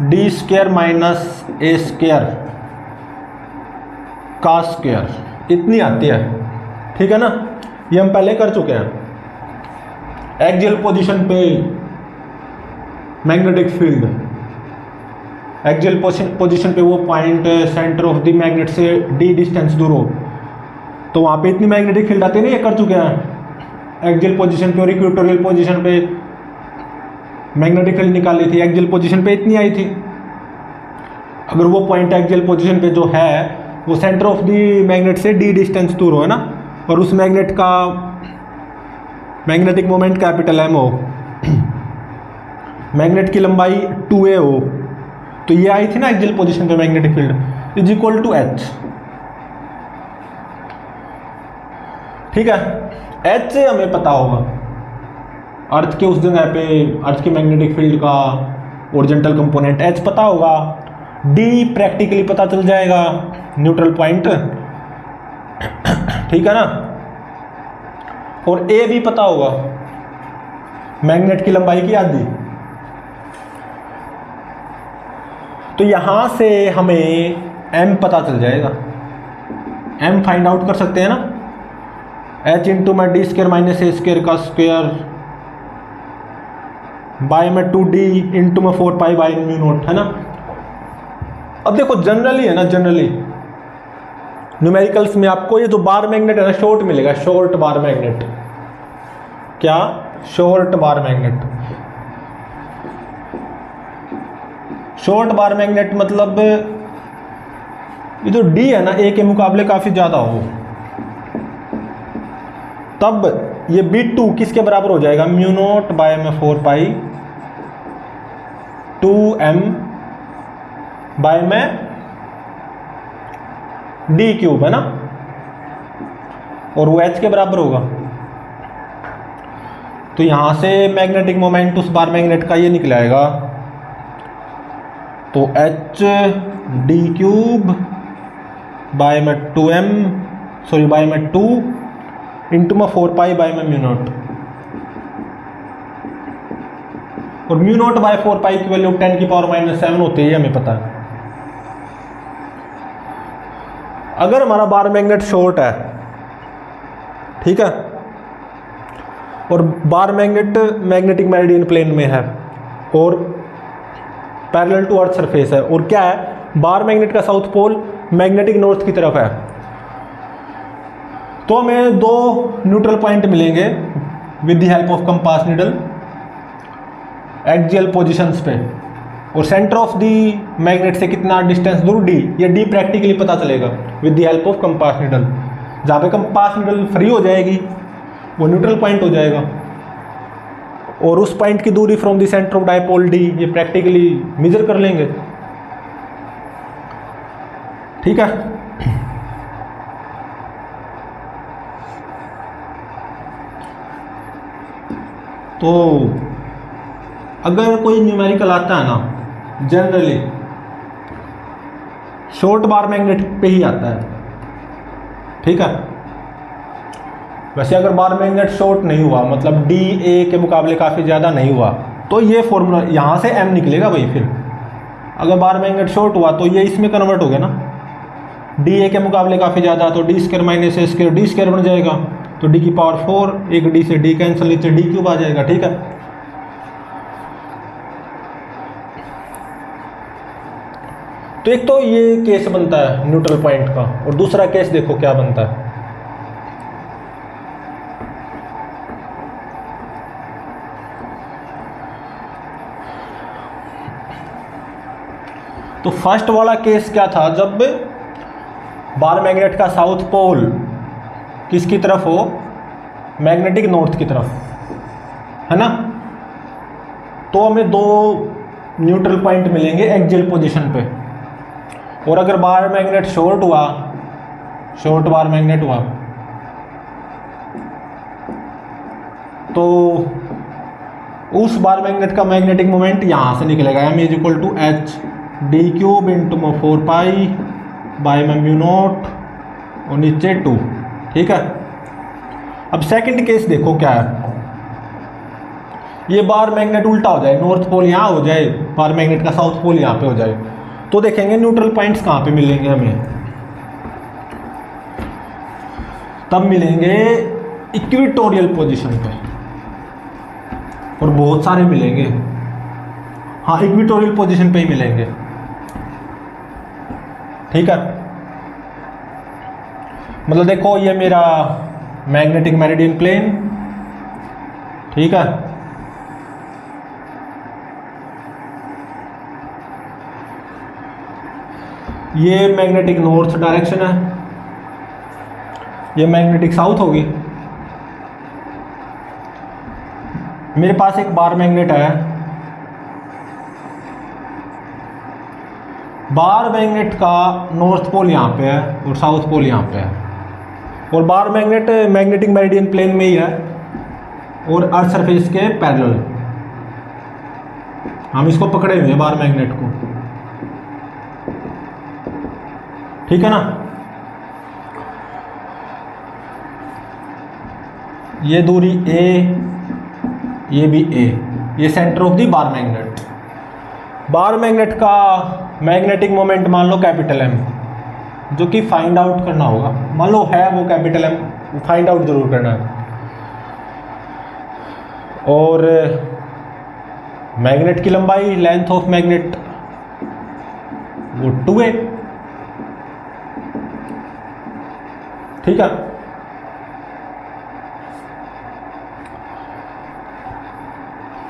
Speaker 1: डी स्क्वायर माइनस ए स्क्वायर का स्क्वायर, इतनी आती है। ठीक है ना, ये हम पहले कर चुके हैं। एक्सियल पोजीशन पे मैग्नेटिक फील्ड, एक्सियल पोजीशन पे वो point center of the magnet से डी डिस्टेंस दूर हो तो वहाँ पे इतनी मैग्नेटिक फील्ड आती है ना, ये कर चुके हैं। एक्सियल पोजीशन पे और इक्वेटोरियल पोजीशन पे मैग्नेटिक फील्ड निकाली थी, एक्सियल पोजीशन पे इतनी आई थी। अगर वो पॉइंट एक्सियल पोजीशन पे जो है वो सेंटर ऑफ द मैग्नेट से डी डिस्टेंस दूर हो, है ना, और उस मैग्नेट का मैग्नेटिक मोमेंट कैपिटल M हो, मैग्नेट की लंबाई 2a हो, तो ये आई थी ना एक्सियल पोजीशन पे magnetic field is equal to H। ठीक है, H से हमें पता होगा अर्थ के उस जगह पे अर्थ की मैग्नेटिक फील्ड का ओरिजेंटल कंपोनेंट H पता होगा, D प्रैक्टिकली पता चल जाएगा, न्यूट्रल पॉइंट। ठीक है ना, और A भी पता होगा, मैग्नेट की लंबाई की आधी। तो यहां से हमें M पता चल जाएगा, M फाइंड आउट कर सकते हैं ना, H इंटू में डी स्क्वायर माइनस ए स्क्वायर का स्क्वायर बाय में 2d इंटू में 4 पाई बाई म्यू नॉट, है ना। अब देखो जनरली है ना, जनरली न्यूमेरिकल्स में आपको ये जो बार मैग्नेट है ना शॉर्ट मिलेगा, शॉर्ट बार मैग्नेट। क्या, short bar magnet. Short bar magnet मतलब ये जो D है ना A के मुकाबले काफी ज्यादा हो, तब ये B2 किसके बराबर हो जाएगा, म्यू नॉट बाय में 4 पाई 2m बाय में D क्यूब, है ना, और वो H के बराबर होगा। तो यहां से मैग्नेटिक मोमेंट उस बार मैग्नेट का ये निकल आएगा, तो H D क्यूब बाय में 2m सॉरी बाय में 2 इंटू में 4 पाई बाय में म्यू नॉट, और म्यू नॉट बाय 4 पाई की वैल्यू 10 की पावर माइनस 7 होती है, हमें पता है। अगर हमारा बार मैग्नेट शॉर्ट है, ठीक है, और bar magnet magnetic meridian plane में है और पैरेलल टू अर्थ सरफेस है, और क्या है, बार मैग्नेट का साउथ पोल मैग्नेटिक नॉर्थ की तरफ है, तो हमें दो न्यूट्रल पॉइंट मिलेंगे with the help of compass needle axial positions पे, और सेंटर ऑफ द मैग्नेट से कितना डिस्टेंस दूर D, ये D प्रैक्टिकली पता चलेगा with the help of compass needle. जहाँ पे कंपास नीडल फ्री हो जाएगी वो न्यूट्रल पॉइंट हो जाएगा, और उस पॉइंट की दूरी from the center of dipole D ये प्रैक्टिकली मेजर कर लेंगे। ठीक है, तो अगर कोई न्यूमेरिकल आता है ना, जनरली शॉर्ट बार मैग्नेट पे ही आता है। ठीक है, वैसे अगर बार मैग्नेट शॉर्ट नहीं हुआ, मतलब D A के मुकाबले काफ़ी ज़्यादा नहीं हुआ, तो ये फॉर्मूला यहाँ से M निकलेगा भाई। फिर अगर बार मैग्नेट शॉर्ट हुआ तो ये इसमें कन्वर्ट हो गया ना, D A के मुकाबले काफ़ी ज़्यादा, तो डी स्क्वायर माइनस ए स्क्वायर डी स्क्वायर बन जाएगा, तो D की पावर 4, एक D से D कैंसिल, नीचे D क्यूब आ जाएगा। ठीक है, तो एक तो ये केस बनता है न्यूट्रल पॉइंट का, और दूसरा केस देखो क्या बनता है। तो फर्स्ट वाला केस क्या था, जब बार मैग्नेट का साउथ पोल किसकी तरफ हो, मैग्नेटिक नॉर्थ की तरफ, है ना, तो हमें दो न्यूट्रल पॉइंट मिलेंगे एक्सियल पोजीशन पे। और अगर बार मैग्नेट शॉर्ट हुआ, शॉर्ट बार मैग्नेट हुआ, तो उस बार मैग्नेट का मैग्नेटिक मोमेंट यहाँ से निकलेगा, M is equal to H D cube into 4 pi by में म्यू नॉट और नीचे 2। ठीक है। अब सेकंड केस देखो क्या है, ये बार मैग्नेट उल्टा हो जाए, नॉर्थ पोल यहाँ हो जाए, बार मैग्नेट का साउथ पोल यहाँ पे हो जाए, तो देखेंगे न्यूट्रल पॉइंट्स कहाँ पे मिलेंगे हमें, तब मिलेंगे इक्वेटोरियल पोजीशन पे, और बहुत सारे मिलेंगे। हाँ, इक्वेटोरियल पोजीशन पे ही मिलेंगे। ठीक है, मतलब देखो ये मेरा मैग्नेटिक मेरिडियन प्लेन, ठीक है, ये मैग्नेटिक नॉर्थ डायरेक्शन है, ये मैग्नेटिक साउथ होगी। मेरे पास एक बार मैग्नेट है, बार मैग्नेट का नॉर्थ पोल यहाँ पे है और साउथ पोल यहाँ पे है, और bar magnet magnetic meridian plane में ही है और अर्थ सरफेस के पैरेलल, हम इसको पकड़े हुए हैं बार मैग्नेट को। ठीक है ना, ये दूरी A, ये भी A, ये centre of the bar magnet. Bar magnet का मैग्नेटिक मोमेंट मान लो कैपिटल M, जो कि फाइंड आउट करना होगा, मान लो है वो कैपिटल M, फाइंड आउट जरूर करना है। और मैग्नेट की लंबाई, लेंथ ऑफ मैग्नेट वो 2a। ठीक है,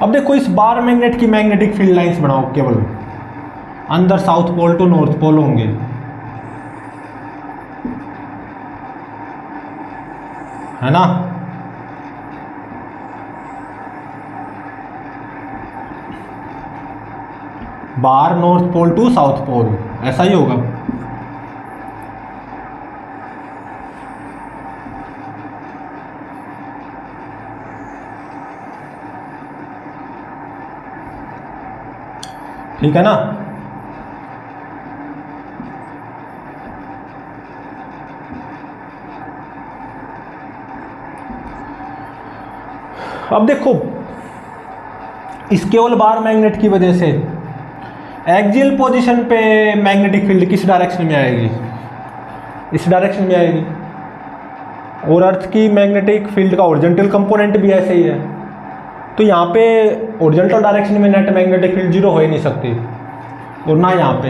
Speaker 1: अब देखो इस बार मैग्नेट की मैग्नेटिक फील्ड लाइंस बनाओ, केवल अंदर south pole to north pole होंगे, है ना। बार north pole to south pole, ऐसा ही होगा। ठीक है ना। अब देखो इस केवल बार मैग्नेट की वजह से एक्सियल पोजीशन पे मैग्नेटिक फील्ड किस डायरेक्शन में आएगी, इस डायरेक्शन में आएगी, और अर्थ की मैग्नेटिक फील्ड का हॉरिजॉन्टल कंपोनेंट भी ऐसे ही है, तो यहाँ पे हॉरिजॉन्टल डायरेक्शन में नेट मैग्नेटिक फील्ड जीरो हो ही नहीं सकती, और ना यहाँ पे,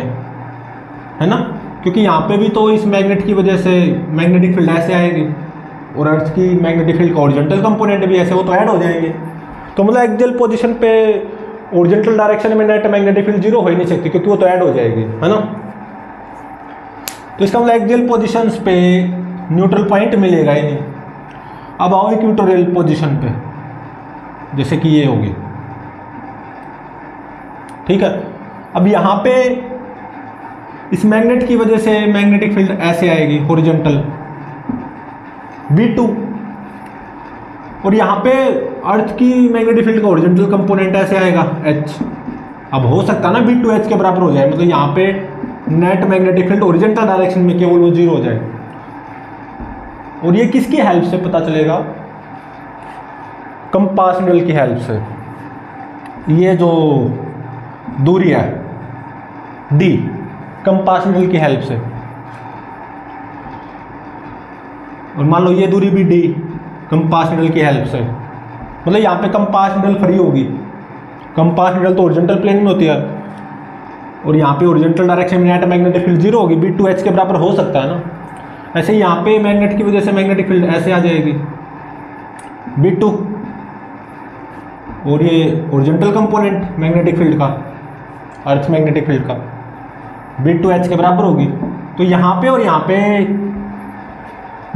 Speaker 1: है ना, क्योंकि यहाँ पे भी तो इस मैग्नेट की वजह से मैग्नेटिक फील्ड ऐसे आएगी, और अर्थ की मैग्नेटिक फील्ड का हॉरिजॉन्टल कंपोनेंट भी ऐसे, वो तो ऐड हो जाएंगे। तो मतलब एक्सियल पोजीशन पे हॉरिजॉन्टल डायरेक्शन में नेट मैग्नेटिक फील्ड जीरो हो ही नहीं सकती, क्योंकि वो तो ऐड हो जाएगी, है ना। तो इसका मतलब एक्सियल पोजीशंस पे न्यूट्रल पॉइंट मिलेगा ही नहीं। अब आओ इक्वेटोरियल पोजीशन पे, जैसे कि ये होगी। ठीक है, अब यहाँ पे इस मैग्नेट की वजह से मैग्नेटिक फील्ड ऐसे आएगी हॉरिजॉन्टल V2, और यहाँ पे अर्थ की मैग्नेटिक फील्ड का हॉरिजॉन्टल कंपोनेंट ऐसे आएगा H। अब हो सकता है ना V2H के बराबर हो जाए, मतलब यहाँ पे net magnetic field horizontal direction में केवल वो जीरो हो जाए। और ये किसकी हेल्प से पता चलेगा, कंपास नीडल की हेल्प से। ये जो दूरी है D, कंपास नीडल की हेल्प से, और मान लो ये दूरी भी D, कंपास नीडल की हेल्प से। मतलब यहाँ पे कंपास नीडल फ्री होगी, कंपास नीडल तो हॉरिजॉन्टल प्लेन में होती है, और यहाँ पे हॉरिजॉन्टल डायरेक्शन में नेट मैग्नेटिक फील्ड जीरो होगी, V2H के बराबर हो सकता है ना। ऐसे ही यहाँ पे मैग्नेट की वजह से मैग्नेटिक फील्ड ऐसे आ जाएगी V2, और ये हॉरिजॉन्टल कंपोनेंट मैग्नेटिक फील्ड का, अर्थ मैग्नेटिक फील्ड का, V2H के बराबर होगी। तो यहाँ पे और यहाँ पे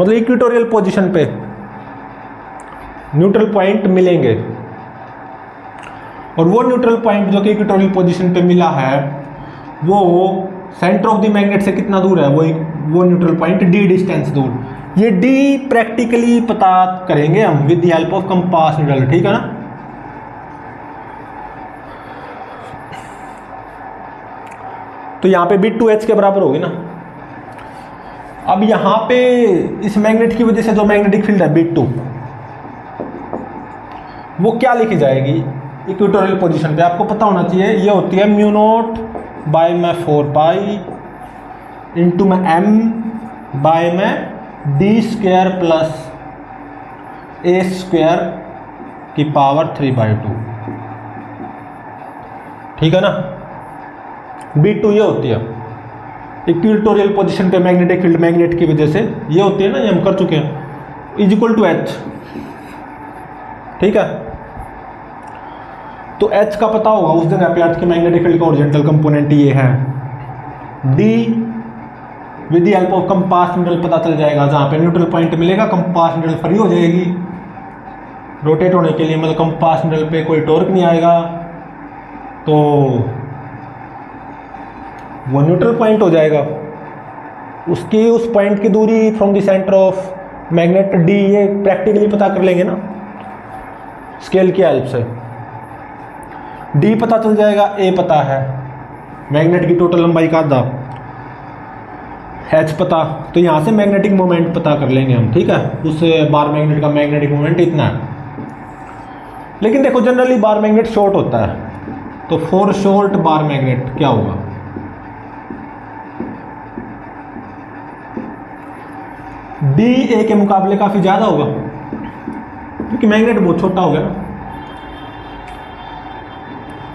Speaker 1: मतलब इक्वेटोरियल पोजीशन पे न्यूट्रल पॉइंट मिलेंगे, और वो न्यूट्रल पॉइंट जो कि इक्वेटोरियल पोजीशन पे मिला है वो सेंटर ऑफ द मैग्नेट से कितना दूर है, वो न्यूट्रल पॉइंट d डिस्टेंस दूर। ये d प्रैक्टिकली पता करेंगे हम with the help of compass needle, ठीक है ना। तो यहाँ पे बिट 2h के बराबर होगी ना। अब यहाँ पे इस मैग्नेट की वजह से जो मैग्नेटिक फील्ड है बिट 2, वो क्या लिखी जाएगी इक्वेटोरियल पोजीशन पे, आपको पता होना चाहिए। ये होती है म्यू नॉट बाय में 4 पाई इंटू में m बाय में d square plus a square की पावर 3/2, ठीक है ना। B2 ये होती है इक्वेटोरियल पोजीशन पे मैग्नेटिक फील्ड, मैग्नेट की वजह से ये होती है ना, ये हम कर चुके हैं, इज इक्वल टू h, ठीक है। तो h का पता होगा, उस दिन अर्थ के मैग्नेटिक फील्ड का ओरिजेंटल कंपोनेंट ये है। d with the help of compass needle पता चल जाएगा, जहाँ पे न्यूट्रल पॉइंट मिलेगा कंपास नीडल फ्री हो जाएगी रोटेट होने के लिए, मतलब कंपास नीडल पे कोई टॉर्क नहीं आएगा, तो वो न्यूट्रल पॉइंट हो जाएगा। उसकी उस पॉइंट की दूरी from the center of magnet d, ये प्रैक्टिकली पता कर लेंगे ना स्केल की हेल्प से। d पता चल जाएगा, a पता है, मैग्नेट की टोटल लंबाई का आधा, h पता, तो यहाँ से मैग्नेटिक मोमेंट पता कर लेंगे हम, ठीक है। उस बार मैग्नेट का मैग्नेटिक मोमेंट इतना है। लेकिन देखो जनरली बार मैग्नेट शॉर्ट होता है, तो फॉर शॉर्ट बार मैग्नेट क्या होगा, d a के मुकाबले काफी ज्यादा होगा, क्योंकि मैग्नेट बहुत छोटा हो गया ना।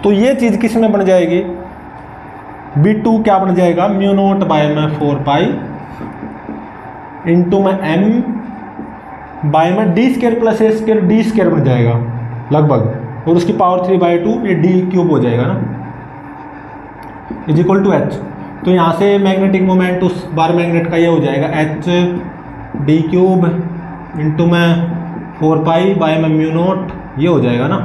Speaker 1: तो ये चीज किस में बन जाएगी, B2 क्या बन जाएगा, म्यू नॉट बाय में 4 पाई इंटू में m बाय में d square plus a square, d square बन जाएगा लगभग, और उसकी पावर 3/2, ये d क्यूब हो जाएगा ना, इज इक्वल टू h। तो यहाँ से मैग्नेटिक मोमेंट उस बार मैग्नेट का ये हो जाएगा h d क्यूब इंटू में 4 पाई बाय में म्यू नॉट, ये हो जाएगा ना।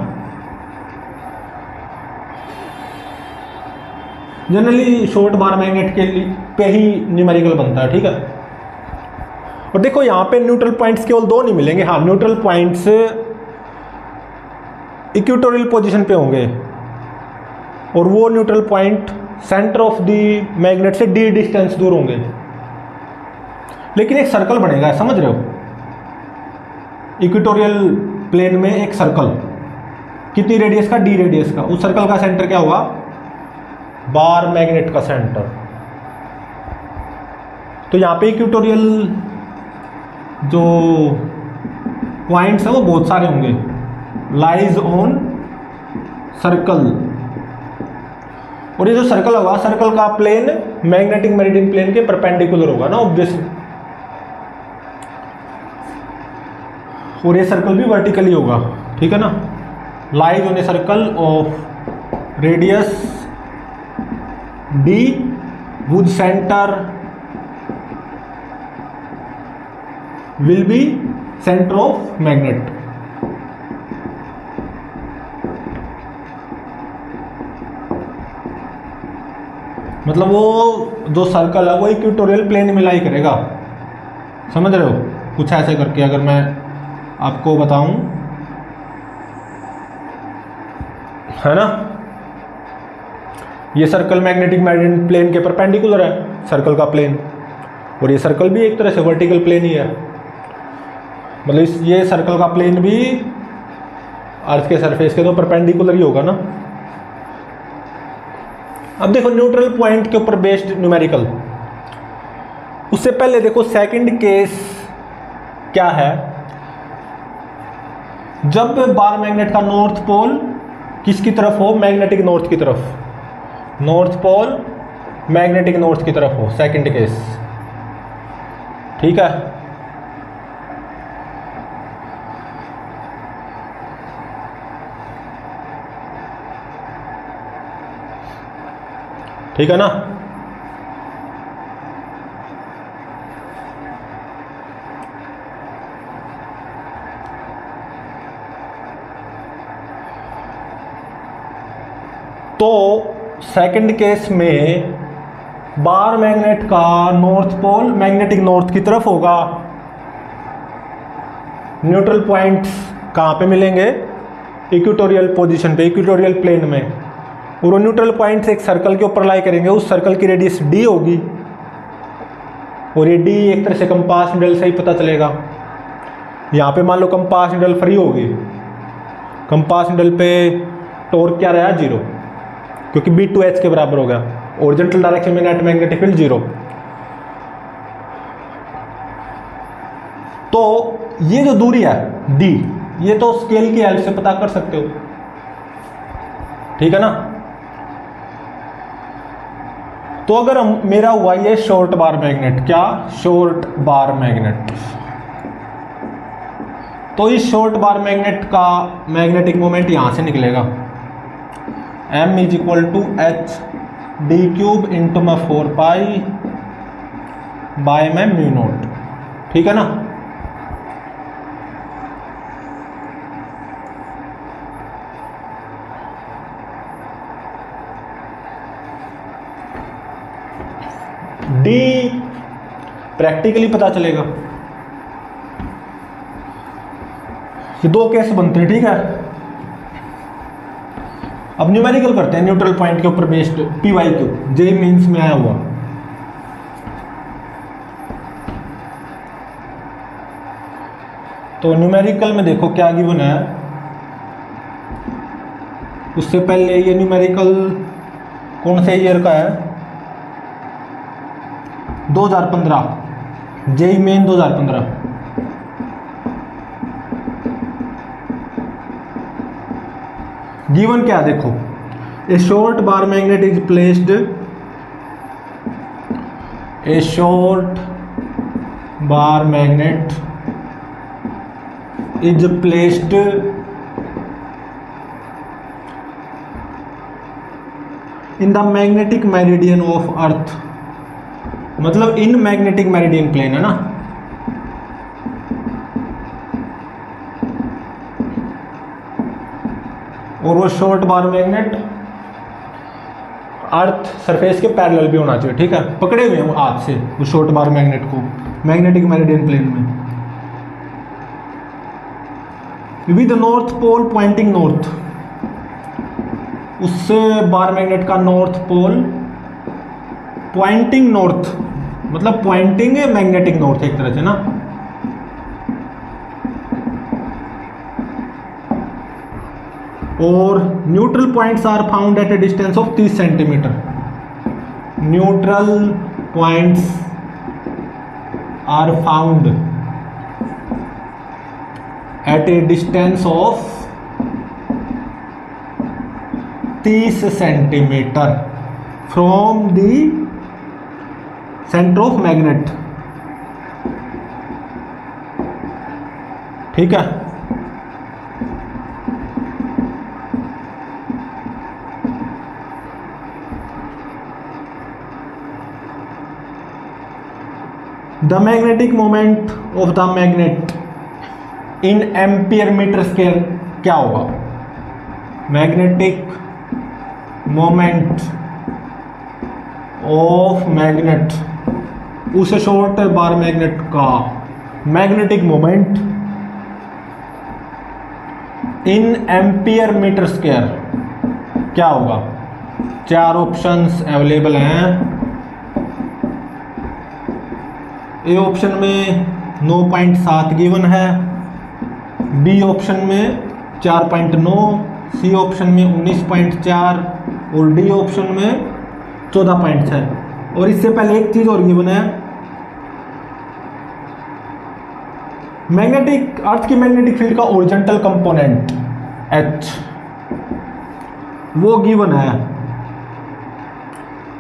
Speaker 1: जनरली शॉर्ट बार मैग्नेट के लिए पे ही न्यूमेरिकल बनता है, ठीक है। और देखो यहाँ पे न्यूट्रल पॉइंट्स केवल 2 नहीं मिलेंगे, हाँ न्यूट्रल पॉइंट्स इक्वेटोरियल पोजीशन पे होंगे, और वो neutral point center of the magnet से d डिस्टेंस दूर होंगे। लेकिन एक सर्कल बनेगा, समझ रहे हो, इक्वेटोरियल प्लेन में एक सर्कल, कितनी रेडियस का, d रेडियस का, उस सर्कल का सेंटर क्या होगा, बार मैग्नेट का सेंटर। तो यहाँ पे इक्वेटोरियल जो पॉइंट्स है वो बहुत सारे होंगे, लाइज ऑन सर्कल, और ये जो सर्कल होगा, सर्कल का प्लेन मैग्नेटिक मेरिडियन प्लेन के परपेंडिकुलर होगा ना ऑब्वियसली, और ये सर्कल भी वर्टिकली होगा, ठीक है ना। Lies on a circle of radius d whose center will be center of magnet। मतलब वो जो सर्कल है वो इक्वेटोरियल प्लेन में लाई करेगा, समझ रहे हो, कुछ ऐसे करके अगर मैं आपको बताऊं, है ना। ये सर्कल मैग्नेटिक मेरिडियन प्लेन के परपेंडिकुलर है सर्कल का प्लेन, और ये सर्कल भी एक तरह से वर्टिकल प्लेन ही है, मतलब ये सर्कल का प्लेन भी अर्थ के सरफेस के तो परपेंडिकुलर ही होगा ना। अब देखो न्यूट्रल पॉइंट के ऊपर बेस्ड न्यूमेरिकल, उससे पहले देखो सेकंड केस क्या है, जब बार मैग्नेट का नॉर्थ पोल किसकी तरफ हो, मैग्नेटिक नॉर्थ की तरफ, नॉर्थ पोल मैग्नेटिक नॉर्थ की तरफ हो, सेकंड केस, ठीक है। ठीक है ना। तो सेकंड केस में बार मैग्नेट का नॉर्थ पोल मैग्नेटिक नॉर्थ की तरफ होगा। न्यूट्रल पॉइंट्स कहाँ पे मिलेंगे? इक्वेटोरियल पोजीशन पे, इक्वेटोरियल प्लेन में। और वो न्यूट्रल पॉइंट्स एक सर्कल के ऊपर लाई करेंगे, उस सर्कल की रेडियस d होगी और ये d एक तरह से कंपास निडल से ही पता चलेगा। यहाँ पे मान लो कंपास निडल फ्री होगी, कंपास निडल पे टॉर्क क्या रहा? 0, क्योंकि B2H के बराबर हो गया। ओरिजेंटल डायरेक्शन में नेट मैग्नेटिक फील्ड 0। तो ये जो दूरी है d, ये तो स्केल की हेल्प से पता कर सकते हो, ठीक है ना। तो अगर मेरा हुआ ये शॉर्ट बार मैग्नेट, क्या? Short bar magnet. तो इस शॉर्ट बार मैग्नेट का मैग्नेटिक मोमेंट यहां से निकलेगा, m is equal to H D cube into में 4 पाई बाय में म्यू नोट, ठीक है ना। डी प्रैक्टिकली पता चलेगा। ये दो केस बनते हैं, ठीक है। अब न्यूमेरिकल करते हैं न्यूट्रल पॉइंट के ऊपर बेस्ड पी वाई क्यू, जे मीन्स में आया हुआ। तो न्यूमेरिकल में देखो क्या गिवन है। उससे पहले ये न्यूमेरिकल कौन से ईयर का है? 2015, जेई मेन 2015। गिवन क्या देखो, ए short bar magnet is placed, A short bar magnet is placed in the magnetic meridian of earth, मतलब इन मैग्नेटिक मेरिडियन प्लेन है ना। और वो शॉर्ट बार मैग्नेट अर्थ सरफेस के पैरेलल भी होना चाहिए, ठीक है। पकड़े हुए हैं हाथ से वो शॉर्ट बार मैग्नेट को मैग्नेटिक मेरिडियन प्लेन में, with north pole pointing north. उस बार मैग्नेट का नॉर्थ पोल पॉइंटिंग नॉर्थ, मतलब पॉइंटिंग मैग्नेटिक नॉर्थ एक तरह से ना। और neutral points are found at a distance of 30 centimeter. Neutral points are found at a distance of 30 centimeter from the center of magnet, ठीक है। The magnetic moment of the magnet in ampere meter square क्या होगा? Magnetic moment of magnet, उस short bar magnet का magnetic moment in ampere meter square क्या होगा? 4 options available हैं। A option में 9.7 गिवन है, बी ऑप्शन में 4.9, सी ऑप्शन में 19.4 और डी ऑप्शन में 14.6। और इससे पहले एक चीज और गिवन है, मैग्नेटिक अर्थ की मैग्नेटिक फील्ड का ओरिजेंटल कंपोनेंट H, वो गिवन है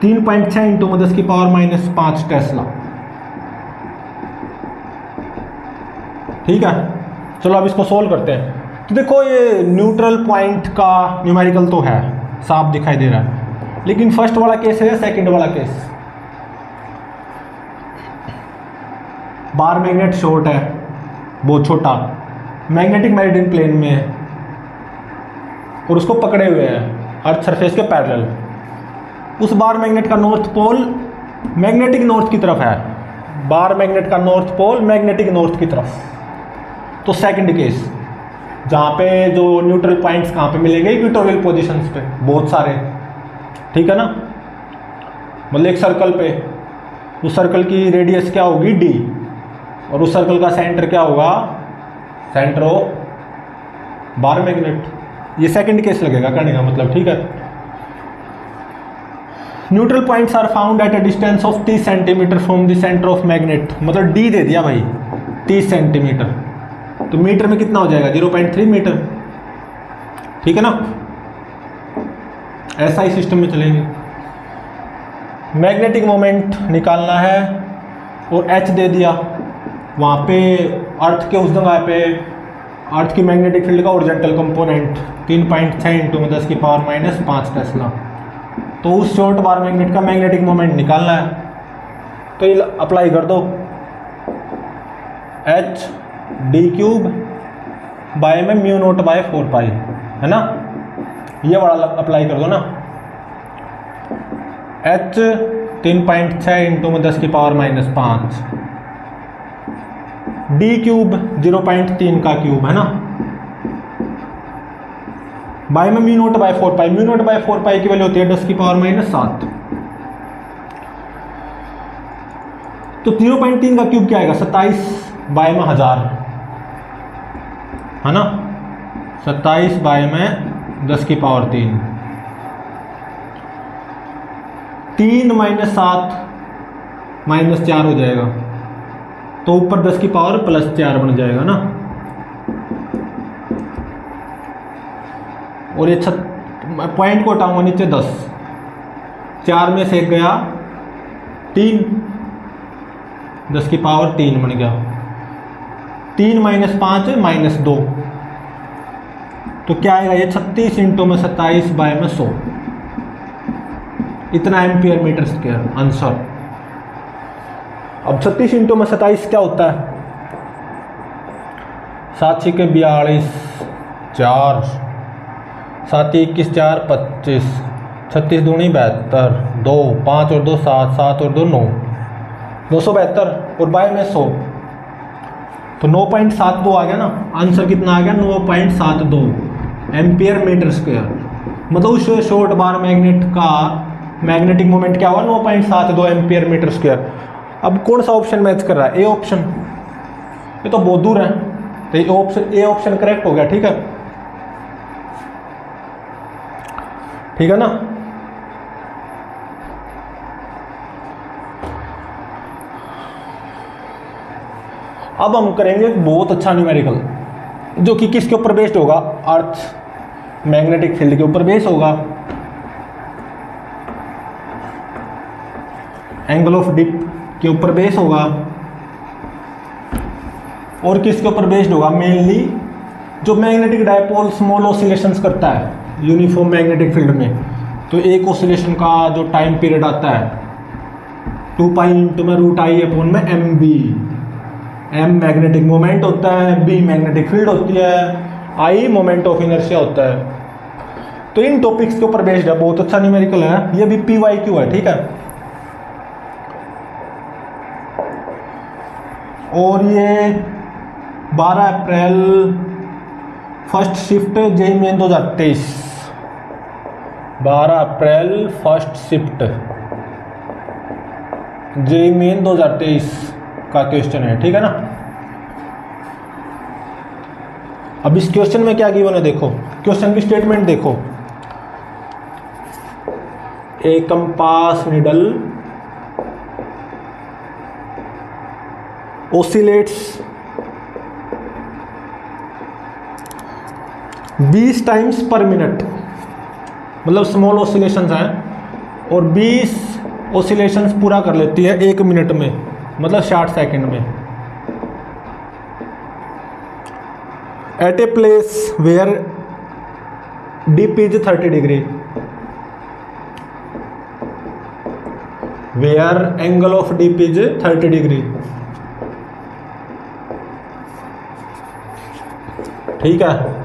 Speaker 1: 3.6 इंटू 10⁻⁻5 टेस्ला, ठीक है। चलो अब इसको सोल्व करते हैं। तो देखो ये न्यूट्रल पॉइंट का न्यूमेरिकल तो है, साफ दिखाई दे रहा है, लेकिन फर्स्ट वाला केस है या सेकंड वाला केस? बार मैग्नेट शॉर्ट है, बहुत छोटा, मैग्नेटिक मेरिडियन प्लेन में है और उसको पकड़े हुए हैं अर्थ सरफेस के पैरेलल। उस बार मैग्नेट का नॉर्थ पोल मैग्नेटिक नॉर्थ की तरफ है, बार मैग्नेट का नॉर्थ पोल मैग्नेटिक नॉर्थ की तरफ। तो सेकंड केस, जहाँ पे जो न्यूट्रल पॉइंट्स कहाँ पे मिलेंगे, इक्वेटोरियल पोजीशंस पे बहुत सारे, ठीक है ना। मतलब एक सर्कल पे, उस सर्कल की रेडियस क्या होगी d, और उस सर्कल का सेंटर क्या होगा, सेंटर ऑफ बार मैग्नेट। ये सेकंड केस लगेगा करने का मतलब, ठीक है। Neutral points are found at a distance of 30 centimeter from the center of magnet. मतलब d दे दिया भाई 30 सेंटीमीटर, तो मीटर में कितना हो जाएगा 0.3 मीटर, ठीक है ना। ऐसा ही सिस्टम में चलेंगे। मैग्नेटिक मोमेंट निकालना है और h दे दिया, वहाँ पे अर्थ के उस जगह पे अर्थ की मैग्नेटिक फील्ड का ओरिजेंटल कंपोनेंट 3.6 × 10⁻⁵ टेस्ला। तो उस शॉर्ट बार मैग्नेट का मैग्नेटिक मोमेंट निकालना है, तो ये अप्लाई कर दो, h d³ बाय में μ0/4π, है ना। ये वाला अप्लाई कर दो ना, h 3.6 × 10⁻⁵, d³ 0.3 का क्यूब, है ना, बाय में μ0/4π। μ0/4π की वैल्यू होती है 10⁻⁷। तो 0.3 का क्यूब क्या आएगा, 27/1000, है ना, 27/10⁻3। 3 - 7 -4 हो जाएगा, तो ऊपर 10⁻+4 बन जाएगा ना। और ये पॉइंट को हटाऊंगा नीचे 10, 4 में से 1 गया 3, 10⁻3 बन गया। 3 - 5 -2, तो क्या आएगा ये 36 × 27/100, इतना एम्पियर मीटर स्क्वायर आंसर। अब 36 × 27 क्या होता है, 7 × 6 = 42, 4 7 × 21 = 4 25, 36 दूनी 72, 2 5 और 2 7, 7 और 2 9, 272, और बाय में 100, तो 9.72 आ गया ना। आंसर कितना आ गया, 9.72 एम्पियर मीटर स्क्वायर। मतलब उस शॉर्ट बार मैग्नेट का मैग्नेटिक मोमेंट क्या हुआ, 9.72 एम्पियर मीटर स्क्वायर। अब कौन सा ऑप्शन मैच कर रहा है, ए ऑप्शन, ये तो बहुत दूर है, तो ए ऑप्शन करेक्ट हो गया, ठीक है, ठीक है ना। अब हम करेंगे बहुत अच्छा न्यूमेरिकल, जो कि किसके ऊपर बेस्ड होगा, अर्थ मैग्नेटिक फील्ड के ऊपर बेस्ड होगा, एंगल ऑफ डिप के ऊपर बेस होगा, और किसके ऊपर बेस्ड होगा, मेनली जो मैग्नेटिक डायपोल स्मॉल ऑसिलेशंस करता है यूनिफॉर्म मैग्नेटिक फील्ड में। तो एक ऑसिलेशन का जो टाइम पीरियड आता है 2π × √I/mb। m मैग्नेटिक मोमेंट होता है, b मैग्नेटिक फील्ड होती है, I मोमेंट ऑफ इनर्शिया होता है। तो इन टॉपिक्स के ऊपर बेस्ड है, बहुत अच्छा न्यूमेरिकल है, ये भी PYQ है, ठीक है। और ये 12 April first shift JEE main 2023, 12 April first shift JEE main 2023 का क्वेश्चन है, ठीक है ना। अब इस क्वेश्चन में क्या गिवन है, देखो क्वेश्चन की स्टेटमेंट देखो, a compass needle oscillates 20 times per minute, मतलब स्मॉल ऑसिलेशंस हैं, और 20 ऑसिलेशंस पूरा कर लेती है 1 मिनट में, मतलब 60 सेकंड में। At a place where dip is 30 degree, where angle of dip is 30 degree, ठीक है।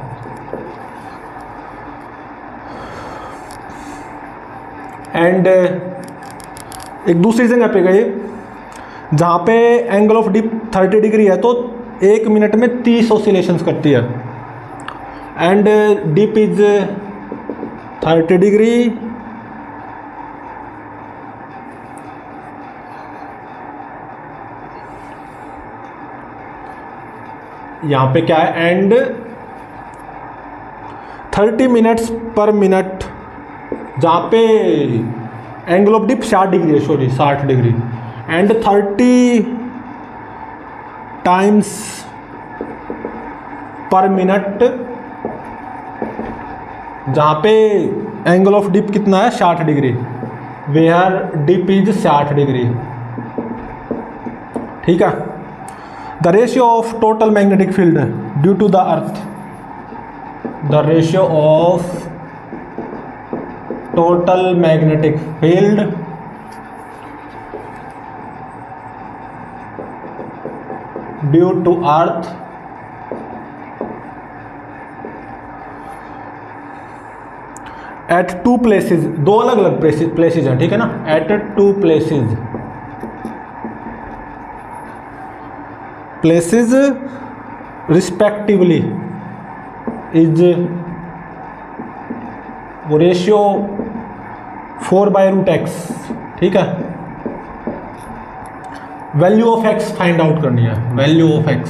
Speaker 1: एंड एक दूसरी जगह पे गए जहाँ पे एंगल ऑफ डिप 30 डिग्री है, तो 1 मिनट में 30 ऑसिलेशंस करती है। एंड डिप इज 30 डिग्री, यहाँ पे क्या है, एंड 30 मिनट्स पर मिनट, जहाँ पे एंगल ऑफ डिप 60 डिग्री है, sorry 60 degree, and 30 times per minute, जहाँ पे एंगल ऑफ डिप कितना है 60 degree, where dip is 60 degree. ठीक है। The ratio of total magnetic field due to the earth, the ratio of total magnetic field due to earth at 2 places, 2 अलग अलग places हैं, ठीक है ना, एट 2 प्लेसेस रिस्पेक्टिवली इज वो ratio 4/√x। ठीक है। Value of x find out करनी है, value of x।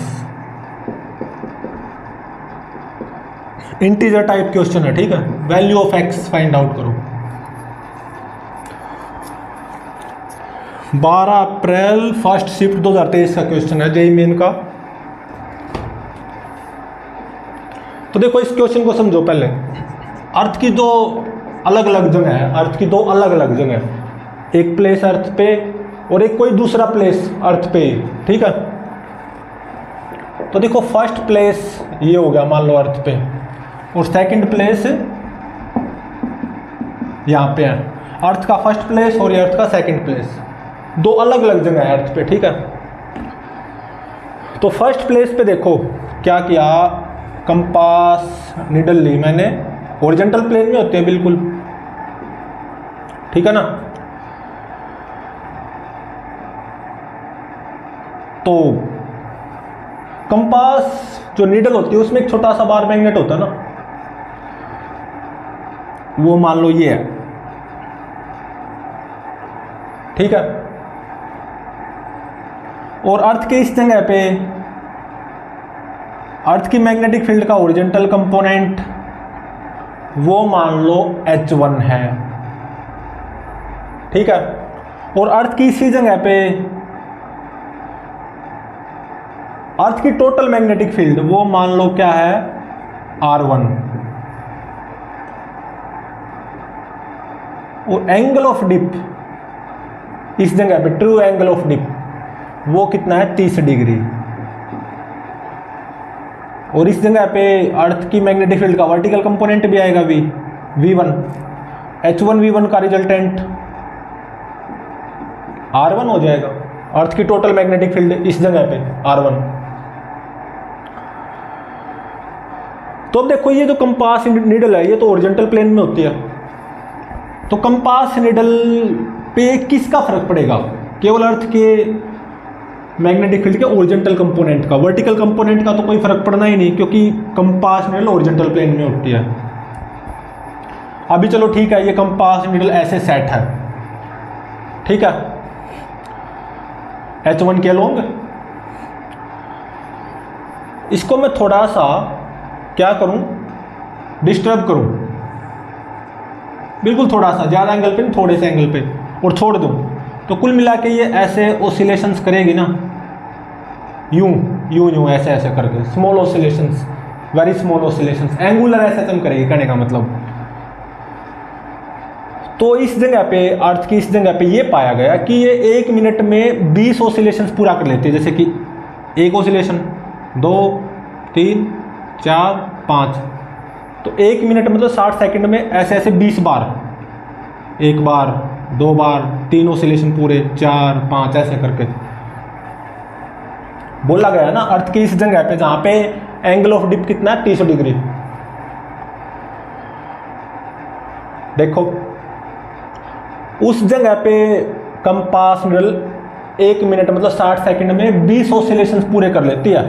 Speaker 1: Integer type question है, ठीक है। Value of x find out करो। 12 अप्रैल फर्स्ट शिफ्ट 2023 का क्वेश्चन है, जेईई मेन का। तो देखो इस क्वेश्चन को समझो पहले। अर्थ की दो अलग अलग जगह है, अर्थ की 2 अलग अलग जगह है, एक प्लेस अर्थ पे और एक कोई दूसरा प्लेस अर्थ पे, ठीक है। तो देखो फर्स्ट प्लेस ये हो गया मान लो अर्थ पे, और सेकंड प्लेस यहाँ पे है। अर्थ का फर्स्ट प्लेस और ये अर्थ का सेकंड प्लेस, 2 अलग अलग जगह है अर्थ पे, ठीक है। तो फर्स्ट प्लेस पे देखो क्या किया, कंपास निडल ली मैंने, हॉरिजॉन्टल प्लेन में होते हैं बिल्कुल, ठीक है ना। तो कंपास जो नीडल होती है उसमें एक छोटा सा बार मैग्नेट होता है ना, वो मान लो ये है, ठीक है। और अर्थ के इस जगह पे अर्थ की मैग्नेटिक फील्ड का हॉरिजॉन्टल कंपोनेंट वो मान लो H1 है, ठीक है। और अर्थ की इसी जगह पे अर्थ की टोटल मैग्नेटिक फील्ड वो मान लो क्या है, R1। और एंगल ऑफ डिप इस जगह पे, ट्रू एंगल ऑफ डिप वो कितना है, 30 डिग्री। और इस जगह पे अर्थ की मैग्नेटिक फील्ड का वर्टिकल कंपोनेंट भी आएगा V1, H1 V1 का रिजल्टेंट R1 हो जाएगा। अर्थ की टोटल मैग्नेटिक फील्ड इस जगह पे R1। तो अब देखो ये जो कंपास नीडल है ये तो ओरिजेंटल प्लेन में होती है, तो कंपास नीडल पे किसका फर्क पड़ेगा, केवल अर्थ के मैग्नेटिक फील्ड के ओरिजेंटल कंपोनेंट का, वर्टिकल कंपोनेंट का तो कोई फर्क पड़ना ही नहीं, क्योंकि कंपास नीडल ओरिजेंटल प्लेन में होती है। अभी चलो ठीक है, ये कंपास नीडल ऐसे सेट है, ठीक है, H1 के अलोंग। इसको मैं थोड़ा सा क्या करूं, डिस्टर्ब करूं, बिल्कुल थोड़ा सा, ज़्यादा एंगल पे, थोड़े से एंगल पे, और छोड़ दूं, तो कुल मिला के ये ऐसे ऑसिलेशंस करेगी ना, यूं यूं यूं ऐसे ऐसे करके, small oscillations, very small oscillations, angular एसेशन करेगी, कहने का मतलब। तो इस जगह पे, अर्थ की इस जगह पे ये पाया गया कि ये 1 मिनट में 20 ऑसिलेशंस पूरा कर लेती है, जैसे कि एक ऑसिलेशन, 2, 3, 4, 5, तो 1 मिनट मतलब 60 सेकंड में ऐसे ऐसे 20 बार, 1 बार, 2 बार, 3 ऑसिलेशन पूरे, 4, 5 ऐसे करके बोला गया ना। अर्थ की इस जगह पे जहां पे एंगल ऑफ डिप कितना है, 30 डिग्री। देखो उस जगह पे कंपास निडल 1 मिनट मतलब 60 सेकंड में 20 ऑसिलेशंस पूरे कर लेती है।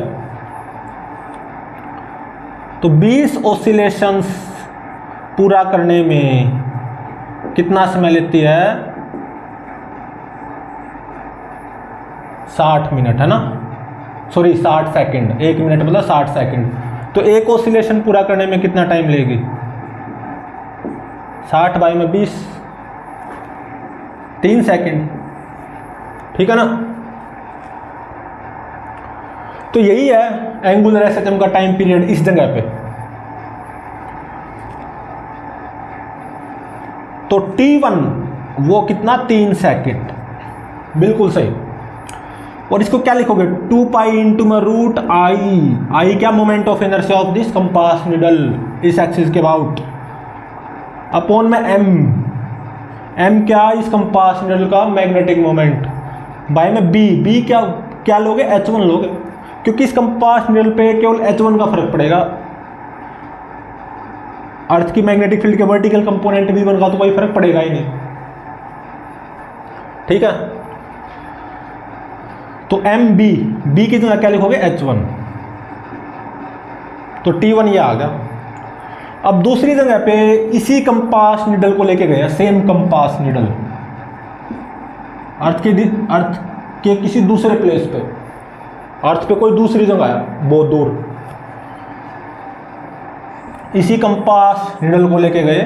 Speaker 1: तो 20 ऑसिलेशंस पूरा करने में कितना समय लेती है? 60 मिनट, है ना, सॉरी 60 सेकंड। 1 मिनट मतलब 60 सेकंड। तो एक ऑसिलेशन पूरा करने में कितना टाइम लेगी? 60 बाई में 20, 3 सेकंड, ठीक है ना। तो यही है एंगुलर एसएचएम का टाइम पीरियड इस जगह पे। तो T1 वो कितना? 3 सेकंड, बिल्कुल सही। और इसको क्या लिखोगे? 2 पाई इंटू में रूट आई। आई क्या? Moment of inertia of this compass needle is axis के अबाउट, अपॉन में एम। एम क्या? इस कंपास निडल का मैग्नेटिक मोमेंट, बाय में बी। बी क्या क्या लोगे? H1 लोगे, क्योंकि इस कंपास निडल पे केवल H1 का फर्क पड़ेगा। अर्थ की मैग्नेटिक फील्ड के वर्टिकल कंपोनेंट V1 का तो कोई फर्क पड़ेगा ही नहीं, ठीक है। तो एम बी, बी की जगह क्या लिखोगे? H1। तो T1 ये आ गया। अब दूसरी जगह पे इसी कंपास निडल को लेके गए, सेम कंपास निडल अर्थ के किसी दूसरे प्लेस पे, अर्थ पे कोई दूसरी जगह है बहुत दूर। इसी कंपास निडल को लेके गए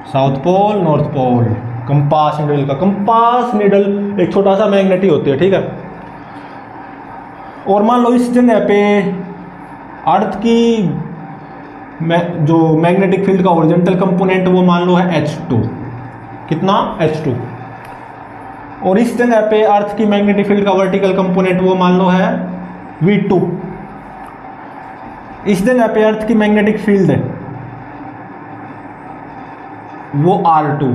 Speaker 1: south pole, north pole. Compass needle का, कंपास निडल एक छोटा सा मैग्नेट ही होती है, ठीक है। और मान लो इस जगह पे अर्थ की जो मैग्नेटिक फील्ड का ओरिजेंटल कंपोनेंट वो मान लो है H2। कितना? H2। और इस जगह पे अर्थ की मैग्नेटिक फील्ड का वर्टिकल कंपोनेंट वो मान लो है V2। इस जगह पे अर्थ की मैग्नेटिक फील्ड है वो R2,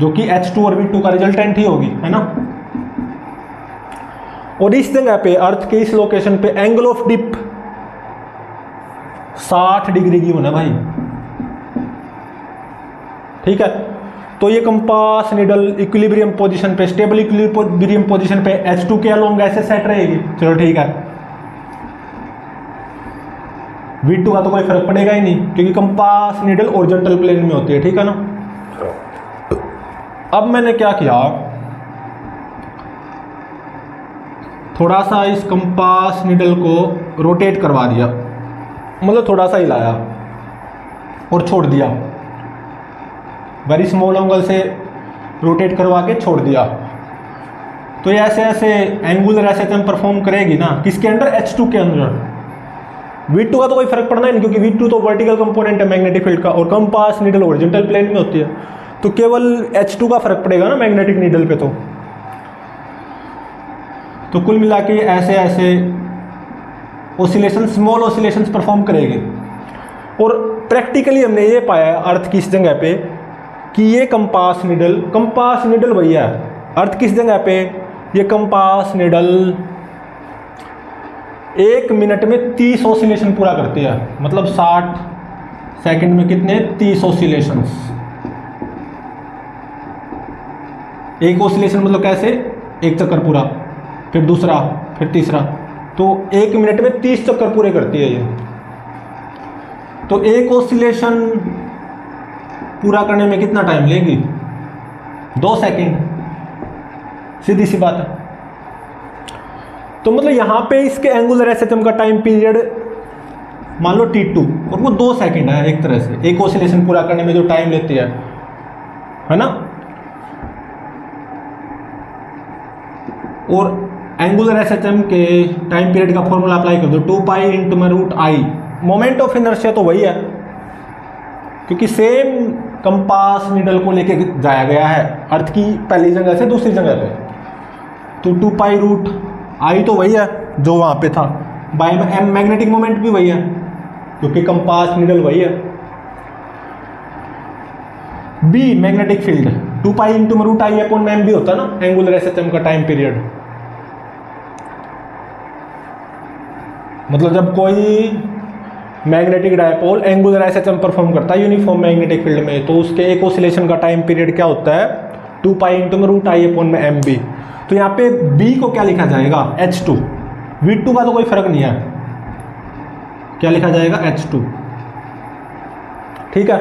Speaker 1: जो कि H2 और V2 का रिजल्टेंट ही होगी, है ना। और इस जगह पे अर्थ के इस लोकेशन पे एंगल ऑफ डिप 60 डिग्री की होना भाई, ठीक है। तो ये कंपास निडल इक्विलिब्रियम पोजीशन पे, स्टेबल इक्विलिब्रियम पोजीशन पे H2 के अलोंग ऐसे सेट रहेगी। चलो ठीक है, V2 का तो कोई फर्क पड़ेगा ही नहीं, क्योंकि कंपास निडल ओरिजेंटल प्लेन में होती है, ठीक है ना। अब मैंने क्या किया, थोड़ा सा इस कंपास निडल को रोटेट करवा दिया, मतलब थोड़ा सा हिलाया और छोड़ दिया, वेरी स्मॉल एंगल से रोटेट करवा के छोड़ दिया। तो ये ऐसे ऐसे एंगुलर एसएचएम परफॉर्म करेगी ना, किसके अंडर? H2 के अंदर। V2 का तो कोई फर्क पड़ना ही नहीं, क्योंकि V2 तो वर्टिकल कंपोनेंट है मैग्नेटिक फील्ड का, और कंपास निडल ओरिजेंटल प्लेन में होती है, तो केवल H2 का फर्क पड़ेगा ना मैग्नेटिक निडल पे। तो कुल मिला के ऐसे ऐसे ओसिलेशन, स्मॉल ओसिलेशंस परफॉर्म करेगी। और प्रैक्टिकली हमने ये पाया है अर्थ की इस जगह पे कि ये कंपास निडल वही है। अर्थ किस जगह पे? ये कंपास निडल 1 मिनट में 30 ऑसिलेशन पूरा करती है, मतलब 60 सेकंड में कितने? 30 ऑसिलेशंस। एक ऑसिलेशन मतलब कैसे? एक चक्कर पूरा, फिर दूसरा, फिर तीसरा, तो 1 मिनट में 30 चक्कर पूरे करती है ये। तो एक ऑसिलेशन पूरा करने में कितना टाइम लेगी? 2 सेकंड, सीधी सी बात है। तो मतलब यहां पे इसके एंगुलर एसएचएम का टाइम पीरियड मान लो T2, और वो 2 सेकंड है एक तरह से, एक ऑसिलेशन पूरा करने में जो टाइम लेती है ना। और एंगुलर एसएचएम के टाइम पीरियड का फॉर्मूला अप्लाई कर दो, 2 पाई इंटू में root I. Moment of inertia तो वही है, क्योंकि सेम कंपास निडल को लेके जाया गया है अर्थ की पहली जगह से दूसरी जगह पे, तो 2 पाई रूट आई तो वही है जो वहाँ पे था, बाय में एम मैग्नेटिक मोमेंट भी वही है, क्योंकि कंपास निडल वही है। B magnetic field 2 pi into में रूट आई अपॉन में एम भी होता है ना एंगुलर एसएचएम का टाइम पीरियड। मतलब जब कोई magnetic dipole angular SHM perform करता है यूनिफॉर्म मैग्नेटिक फील्ड में, तो उसके एक ऑसिलेशन का टाइम पीरियड क्या होता है 2 पाई इंटू में रूट आई अपॉन में एम बी। तो यहाँ पे बी को क्या लिखा जाएगा H2, V2 का तो कोई फर्क नहीं है, क्या लिखा जाएगा H2, ठीक है।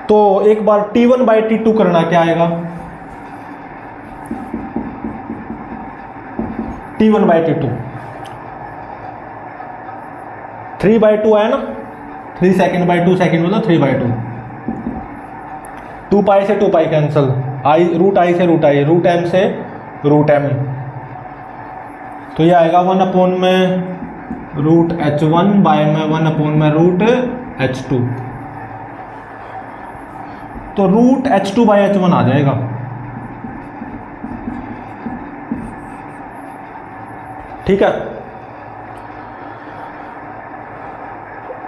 Speaker 1: तो एक बार T1 बाई T2 करना क्या आएगा, T1 बाई T2 3 बाई 2 आया ना, 3 सेकेंड बाई 2 सेकेंड मतलब 3 बाई 2, 2 पाई से 2 pi cancel, I root I से रूट आई, रूट एम से रूट एम, तो ये आएगा 1 अपॉन में रूट H1 बाय में 1 अपॉन में रूट H2, तो रूट H2 बाई H1 आ जाएगा। ठीक है,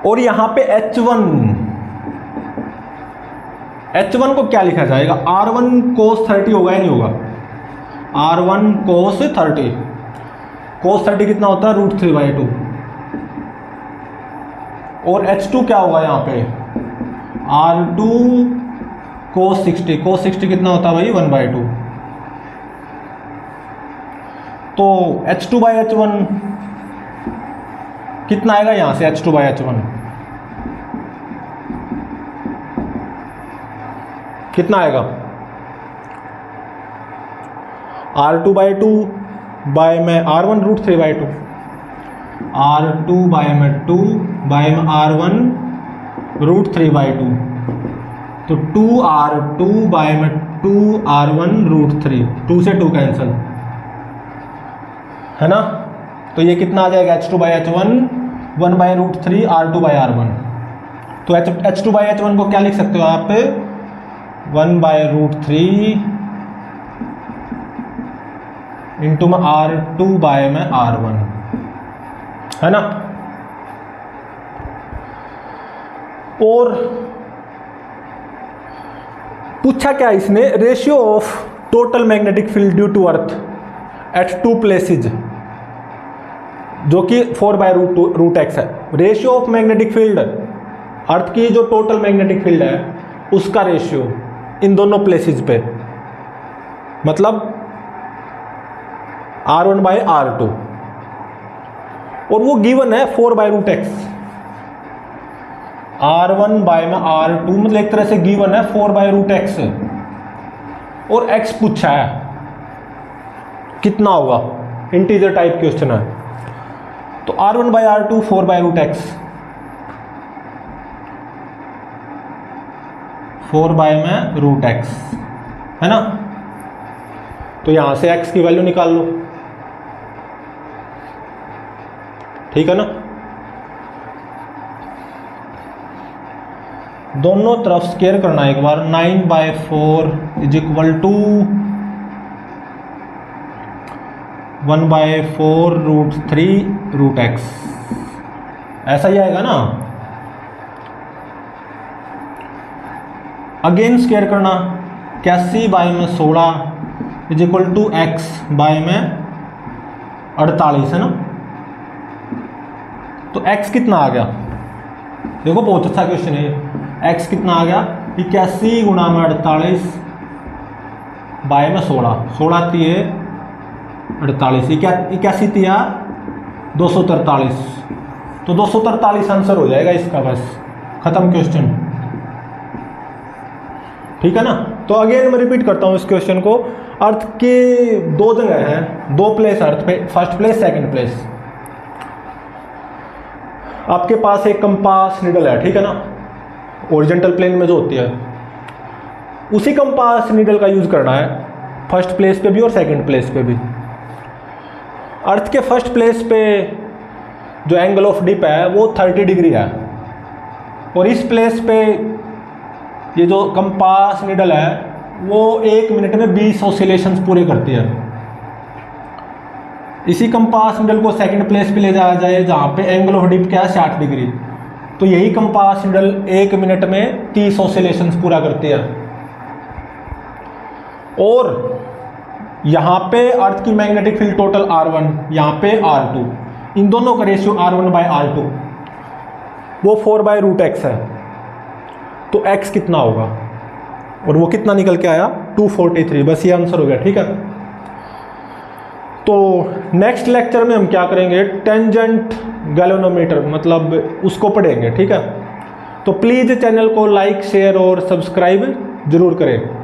Speaker 1: और यहां पे H1 को क्या लिखा जाएगा, R1 cos 30 होगा या नहीं होगा, R1 cos 30, cos 30 कितना होता है रूट 3 बाई 2, और H2 क्या होगा यहाँ पे R2 cos 60, cos 60 कितना होता है भाई 1 बाई 2, तो H2 बाई H1 कितना आएगा यहां से H2 बाई H1 कितना आएगा, R2 बाई 2 बाय में R1 root 3 by 2, R2 bye में 2 बाय में R1 रूट 3 बाई 2, तो 2R2 बाय में 2R1 रूट 3, 2 से 2 कैंसिल है ना, तो ये कितना आ जाएगा H2 by H1 1 by root 3 R2 by R1, तो H2 बाई H1 को क्या लिख सकते हो आप 1 बाई रूट 3 इंटू में R2 बाय में R1, है ना। और पूछा क्या इसने, ratio of total magnetic field due to earth at 2 places, जो कि 4 बाय रूट एक्स है। Ratio of magnetic field, earth की जो टोटल मैग्नेटिक फील्ड है उसका रेशियो इन दोनों प्लेसेज पे, मतलब R1 बाय R2, और वो गिवन है 4 by root x, R1 bye में R2 मतलब एक तरह से गिवन है 4 बाय रूट एक्स, और x पूछा है कितना होगा, इंटीजर टाइप क्वेश्चन है, तो R1 by R2 4 by root x, 4 by में रूट एक्स, है ना, तो यहां से x की वैल्यू निकाल लो, ठीक है ना। दोनों तरफ स्क्वायर करना एक बार, 9 by 4 is equal to 1 by 4 root 3 root x, ऐसा ही आएगा ना। अगेन स्क्वायर करना, 81 बाय में 16 is equal to x by में 48, है ना, तो x कितना आ गया, देखो बहुत अच्छा क्वेश्चन है, x कितना आ गया 81 गुणा में 48 बाय में 16, 16 तिये 48, 81 तिया 243, तो 243 आंसर हो जाएगा इसका, बस खत्म क्वेश्चन, ठीक है ना। तो अगेन मैं रिपीट करता हूं इस क्वेश्चन को, अर्थ के 2 जगह हैं, 2 प्लेस अर्थ पे, फर्स्ट प्लेस सेकंड प्लेस, आपके पास एक कंपास नीडल है, ठीक है ना, ओरिजेंटल प्लेन में जो होती है, उसी कंपास नीडल का यूज करना है फर्स्ट प्लेस पे भी और सेकंड प्लेस पे भी। अर्थ के फर्स्ट प्लेस पे जो एंगल ऑफ डिप है वो 30 डिग्री है, और इस प्लेस पे ये जो कंपास नीडल है वो 1 मिनट में 20 ऑसिलेशंस पूरे करती है। इसी कंपास नीडल को सेकंड प्लेस पे ले जाया जाए जहाँ पे एंगल ऑफ डिप क्या है 60 डिग्री, तो यही कंपास नीडल 1 मिनट में 30 ऑसिलेशंस पूरा करती है। और यहाँ पे अर्थ की मैग्नेटिक फील्ड टोटल R1, यहाँ पे R2, इन दोनों का रेशियो R1/R2, वो 4/√x है। तो x कितना होगा, और वो कितना निकल के आया 243। बस ये आंसर हो गया, ठीक है। तो नेक्स्ट लेक्चर में हम क्या करेंगे, टेंजेंट गैल्वेनोमीटर, मतलब उसको पढ़ेंगे, ठीक है। तो प्लीज़ चैनल को लाइक, शेयर और सब्सक्राइब जरूर करें।